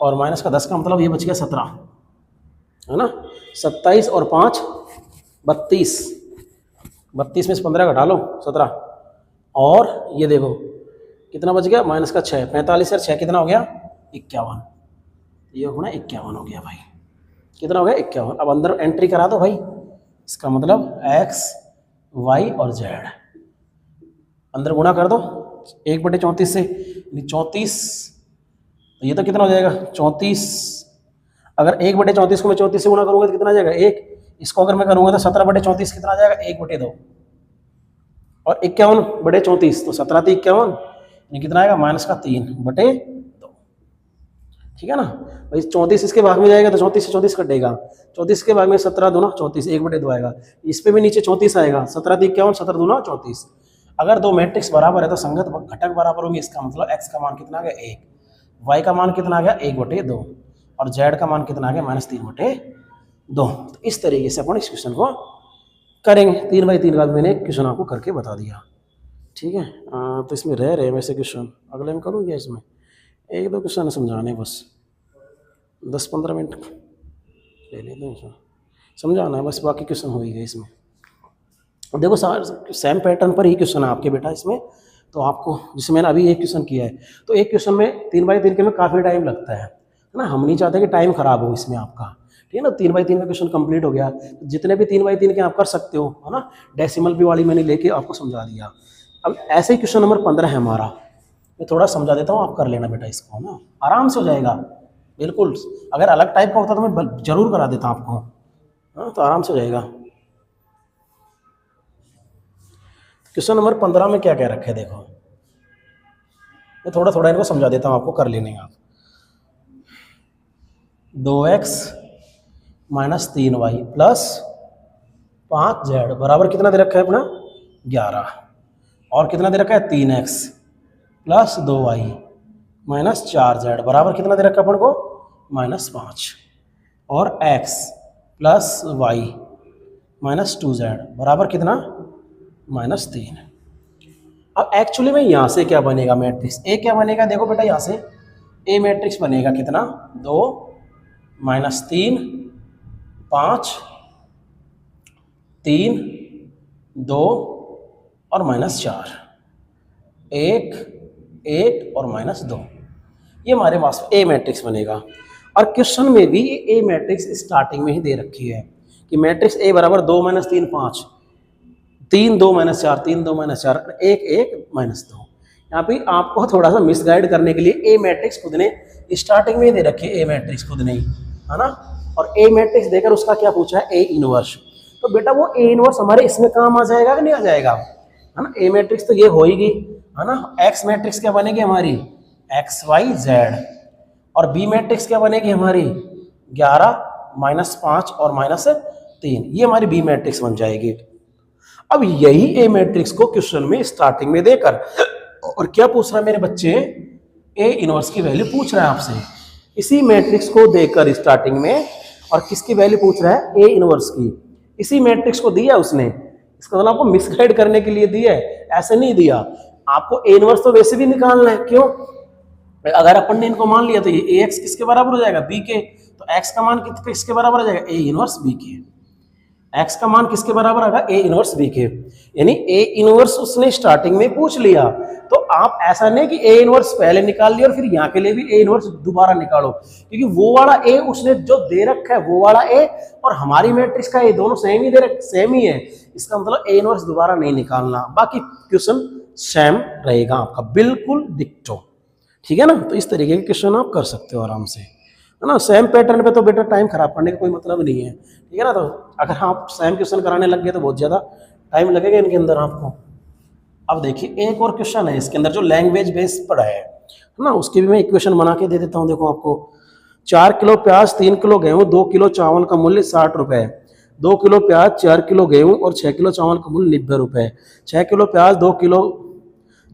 और -10 का मतलब ये बच गया 17 है ना। 27 और 5 32, 32 में से 15 घटा लो 17, और ये देखो कितना बच गया -6 45 और 6 कितना हो गया 51। ये होना 51 हो गया भाई, कितना हो गया 51। अब अंदर एंट्री करा दो भाई, इसका मतलब x y और z अंदर गुणा कर दो 1/34 से, 34, तो ये तो कितना हो जाएगा 34। अगर 1/34 को मैं 34 से गुणा करूंगा तो कितना आ जाएगा 1, इसको अगर मैं करूंगा तो 17/34 कितना आ जाएगा 1/2 और 51/34 तो 17 तो 51, ये कितना आएगा -3/2। ठीक है ना भाई। 34 इसके भाग में जाएगा तो 34 से 34 कटेगा, 34 के भाग में 17 दूना 34 1/2 आएगा। इस पे भी नीचे 34 आएगा, 17 तो 51 17 दूना 34। अगर दो मैट्रिक्स बराबर है तो संगत घटक बराबर होंगे, इसका मतलब x का मान कितना आ गया 1, y का मान कितना आ गया 1/2 और z का मान कितना आ गया -3/2। तो इस तरीके से अपन इस क्वेश्चन को करेंगे। 3x3 का भी मैंने क्वेश्चन आपको करके बता दिया। ठीक है, तो इसमें रह रहे वैसे क्वेश्चन, अगले में करूँ क्या, इसमें 1-2 क्वेश्चन समझाने बस 10-15 मिनट ले लेते हैं, समझाना है बस, बाकी क्वेश्चन हो ही गए इसमें। देखो सेम पैटर्न पर ही क्वेश्चन है आपके बेटा इसमें, तो आपको जिसमें मैंने अभी एक क्वेश्चन किया है, तो एक क्वेश्चन में 3x3 के में काफ़ी टाइम लगता है ना। हम नहीं चाहते कि टाइम खराब हो इसमें आपका, ठीक है ना। 3x3 का क्वेश्चन कंप्लीट हो गया, जितने भी 3x3 के आप कर सकते हो, है ना। डेसिमल भी वाली मैंने लेके आपको समझा दिया। अब ऐसे ही क्वेश्चन नंबर 15 है हमारा, मैं थोड़ा समझा देता हूँ, आप कर लेना बेटा इसको, ना आराम से हो जाएगा बिल्कुल। अगर अलग टाइप का होता तो मैं जरूर करा देता आपको, हाँ, तो आराम से हो जाएगा। क्वेश्चन नंबर 15 में क्या क्या रखे देखो, मैं थोड़ा थोड़ा इनको समझा देता हूँ आपको, कर लेने आप। 2x minus 3y plus 5z बराबर कितना दे रखा है अपना 11, और कितना दे रखा है 3x plus 2y minus 4z बराबर कितना दे रखा है अपन को -5, और x plus y minus 2z बराबर कितना -3। अब एक्चुअली में यहाँ से क्या बनेगा मैट्रिक्स ए क्या बनेगा, देखो बेटा यहाँ से ए मैट्रिक्स बनेगा कितना 2 -3 5 3 2 और -4 1 1 और -2, ये हमारे पास ए मैट्रिक्स बनेगा। और क्वेश्चन में भी ए मैट्रिक्स स्टार्टिंग में ही दे रखी है कि मैट्रिक्स ए बराबर 2 -3 5 3 2 -4 3 2 -4 1 1 -2। यहाँ पे आपको थोड़ा सा मिसगाइड करने के लिए ए मैट्रिक्स खुद ने स्टार्टिंग में ही दे रखी है, ए मैट्रिक्स खुद ने ही, है ना। और ए मैट्रिक्स देकर उसका क्या पूछा है, ए इनवर्स। तो बेटा वो ए इनवर्स हमारे इसमें काम आ जाएगा कि नहीं आ जाएगा, है ना। ए मैट्रिक्स तो ये होएगी, है ना। एक्स मैट्रिक्स क्या बनेगी हमारी एक्स वाई जेड, और बी मैट्रिक्स क्या बनेगी हमारी 11 -5 और -3, ये हमारी बी मैट्रिक्स बन जाएगी। अब यही ए मैट्रिक्स को क्वेश्चन में स्टार्टिंग में देकर और क्या पूछ रहा है मेरे बच्चे, ए इनवर्स की वैल्यू पूछ रहा है आपसे। इसी मैट्रिक्स को देकर स्टार्टिंग में और किसकी वैल्यू पूछ रहा है, ए इनवर्स की। इसी मैट्रिक्स को दिया उसने, इसका मतलब आपको मिसगाइड करने के लिए दिया है, ऐसे नहीं दिया। आपको ए इनवर्स तो वैसे भी निकालना है, क्यों, अगर अपन ने इनको मान लिया तो ये ax किसके बराबर हो जाएगा b के, तो x का मान किसके बराबर हो जाएगा a इनवर्स b के, x का मान किसके बराबर आएगा a इनवर्स b के। यानी a इनवर्स उसने स्टार्टिंग में पूछ लिया, तो आप ऐसा नहीं कि a इनवर्स पहले निकाल लिया और फिर यहाँ के लिए भी a इनवर्स दोबारा निकालो, क्योंकि वो वाला a उसने जो दे रखा है वो वाला a और हमारी मैट्रिक्स का a दोनों सेम ही दे रखे, सेम ही है, इसका मतलब a इनवर्स दोबारा नहीं निकालना। बाकी क्वेश्चन सेम रहेगा आपका, बिल्कुल डिक्टो, ठीक है ना। तो इस तरीके के क्वेश्चन आप कर सकते हो आराम से, है ना। सेम पैटर्न पे तो बेटा टाइम खराब करने का कोई मतलब नहीं है, ठीक है ना। तो अगर आप सेम क्वेश्चन कराने लग गए तो बहुत ज़्यादा टाइम लगेगा इनके अंदर आपको। अब देखिए एक और क्वेश्चन है इसके अंदर जो लैंग्वेज बेस पर है ना, उसकी भी मैं इक्वेशन बना के दे देता हूँ। देखो आपको 4 किलो प्याज 3 किलो गेहूँ 2 किलो चावल का मूल्य 60 रुपये, 2 किलो प्याज 4 किलो गेहूँ और 6 किलो चावल का मूल्य 90 रुपये। 6 किलो प्याज 2 किलो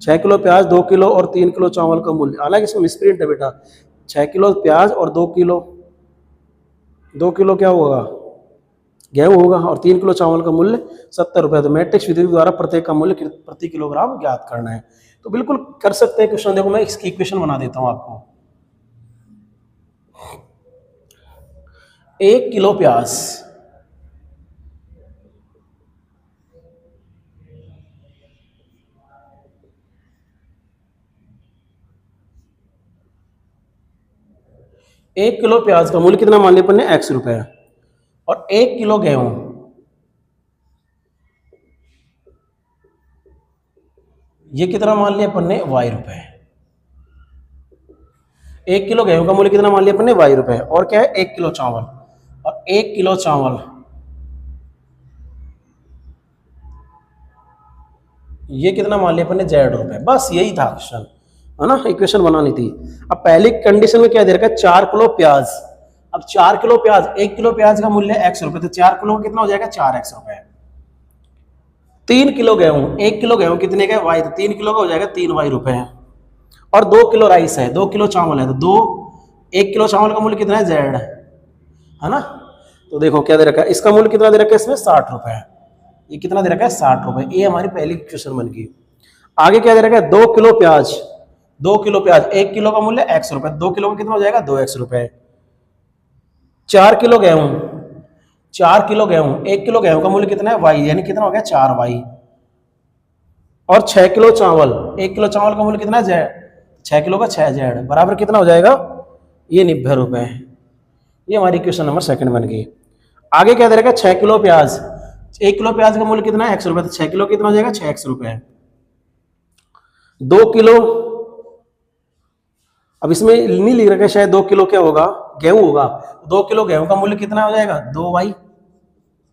6 किलो प्याज 2 किलो और 3 किलो चावल का मूल्य, हालांकि इसमें मिसप्रिंट है बेटा, 6 किलो प्याज और 2 किलो क्या होगा गेहूँ होगा और 3 किलो चावल का मूल्य 70 रुपये। तो मैट्रिक्स विधि द्वारा प्रत्येक का मूल्य प्रति किलोग्राम ज्ञात करना है। तो बिल्कुल कर सकते हैं क्वेश्चन। देखो मैं इसकी इक्वेशन बना देता हूँ आपको। 1 किलो प्याज 1 किलो प्याज का मूल्य कितना मान लिया अपन ने x रुपए, और 1 किलो गेहूं ये कितना मान लिया अपन ने y रुपए। 1 किलो गेहूं का मूल्य कितना मान लिया अपन ने y रुपए, और क्या है 1 किलो चावल, और 1 किलो चावल ये कितना मान लिया अपन ने z रुपए। बस यही था क्वेश्चन, है ना, इक्वेशन बनानी थी। अब पहली कंडीशन में क्या दे रखा है 4 किलो प्याज। अब 4 किलो प्याज, 1 किलो प्याज का मूल्य x रुपए, तो 4 किलो का कितना हो जाएगा 4x रुपए। 3 किलो गेहूं, 1 किलो गेहूं कितने का y, तो 3 किलो का हो जाएगा 3y रुपए। और 2 किलो राइस है, 2 किलो चावल है, तो 1 किलो चावल का मूल्य कितना है z, है ना। तो देखो क्या दे रखा है, इसका मूल्य कितना दे रखा है इसमें 60 रुपए, ये कितना दे रखा है 60 रुपए। ये हमारी पहली क्वेश्चन बन गई। आगे क्या दे रखा है 2 किलो प्याज, 2 किलो प्याज, 1 किलो का मूल्य x रुपए, 2 किलो का कितना हो जाएगा 2x रुपए। 4 किलो गेहूं, 4 किलो गेहूं, 1 किलो गेहूं का मूल्य कितना है y, यानी कितना हो गया 4y। और 6 किलो चावल, 1 किलो चावल का मूल्य कितना है z, 6 किलो का 6z बराबर कितना हो जाएगा ये 90 रुपए। ये हमारी क्वेश्चन नंबर 2 बन गई। आगे क्या दे रखा है 6 किलो प्याज, 1 किलो प्याज का मूल्य कितना है x रुपए, तो 6 किलो कितना हो जाएगा 6x रुपए। 2 किलो, अब इसमें नहीं लिख रखा है शायद 2 किलो क्या होगा गेहूं होगा, 2 किलो गेहूं का मूल्य कितना हो जाएगा 2y।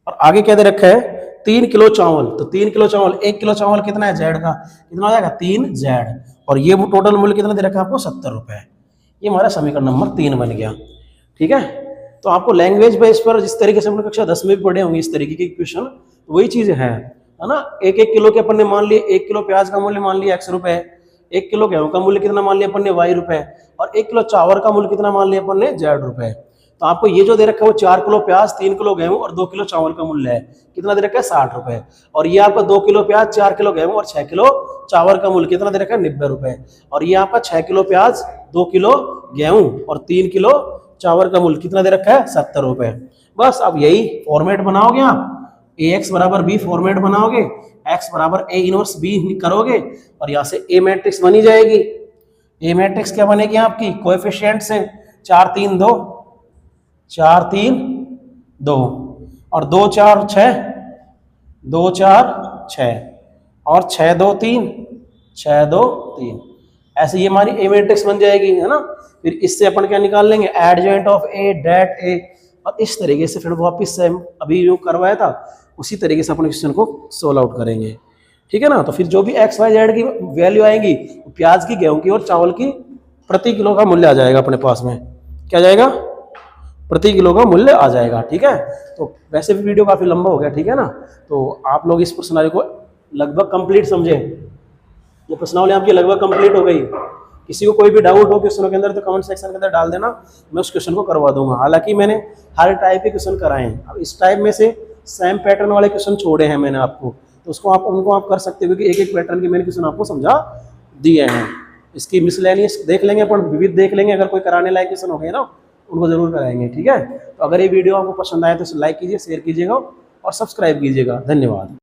और आगे क्या दे रखा है 3 किलो चावल, तो 3 किलो चावल, 1 किलो चावल कितना है z का, कितना हो जाएगा 3z, और ये वो टोटल मूल्य कितना दे रखा है आपको 70 रुपए। ये हमारा समीकरण नंबर 3 बन गया, ठीक है। तो आपको लैंग्वेज बेस पर जिस तरीके से हमने कक्षा 10 में भी पढ़े होंगे इस तरीके के क्वेश्चन, तो वही चीजें हैं, है ना। एक एक किलो के अपन ने मान लिए 1 किलो प्याज का मूल्य मान लिया x रुपए, 1 किलो गेहूं का मूल्य कितना मान लिया अपन ने y रुपए, और 1 किलो चावल का मूल्य कितना मान लिया अपन ने z रुपए। तो आपको ये जो दे रखा है वो 4 किलो प्याज, 3 किलो गेहूं और 2 किलो चावल का मूल्य है, कितना दे रखा है 60 रुपए। और ये आपका 2 किलो प्याज, 4 किलो गेहूं और 6 किलो चावल का मूल्य कितना दे रखा है 90 रुपए। और ये आपका 6 किलो प्याज, 2 किलो गेहूं और 3 किलो चावल का मूल्य कितना दे रखा है 70 रुपए। बस अब यही फॉर्मेट बनाओगे आप, ax बराबर b फॉर्मेट बनाओगे, x बराबर a इनवर्स b करोगे और यहाँ से a मैट्रिक्स बनी जाएगी। a मैट्रिक्स क्या बनेगी आपकी, कोएफिशिएंट से 4 3 2, 4 3 2 और 2 4 6, 2 4 6 और 6 2 3, 6 2 3, ऐसे ये हमारी ए मैट्रिक्स बन जाएगी, है ना। फिर इससे अपन क्या निकाल लेंगे, एडजेंट ऑफ ए, डेट ए, और इस तरीके से फिर वापिस से अभी जो करवाया था उसी तरीके से अपन क्वेश्चन को सोल्व आउट करेंगे, ठीक है ना। तो फिर जो भी एक्स वाई जेड की वैल्यू आएगी, प्याज की, गेहूं की और चावल की प्रति किलो का मूल्य आ जाएगा अपने पास में, क्या जाएगा, प्रति किलो का मूल्य आ जाएगा, ठीक है। तो वैसे भी वीडियो काफी लंबा हो गया, ठीक है ना। तो आप लोग इस प्रश्नावली को लगभग कंप्लीट समझे, ये प्रश्नावली आपकी लगभग कंप्लीट हो गई। किसी को कोई भी डाउट हो क्वेश्चनों के अंदर तो कमेंट सेक्शन के अंदर डाल देना, मैं उस क्वेश्चन को करवा दूंगा। हालांकि मैंने हर टाइप के क्वेश्चन कराए हैं, अब इस टाइप में से सेम पैटर्न वाले क्वेश्चन छोड़े हैं मैंने आपको, तो उसको आप उनको आप कर सकते हो क्योंकि एक एक पैटर्न के मैंने क्वेश्चन आपको समझा दिए हैं। इसकी मिसलेनियस देख लेंगे अपन, विविध देख लेंगे, अगर कोई कराने लायक क्वेश्चन हो गए ना उनको जरूर कराएंगे, ठीक है। तो अगर ये वीडियो आपको पसंद आए तो लाइक कीजिए, शेयर कीजिएगा और सब्सक्राइब कीजिएगा। धन्यवाद।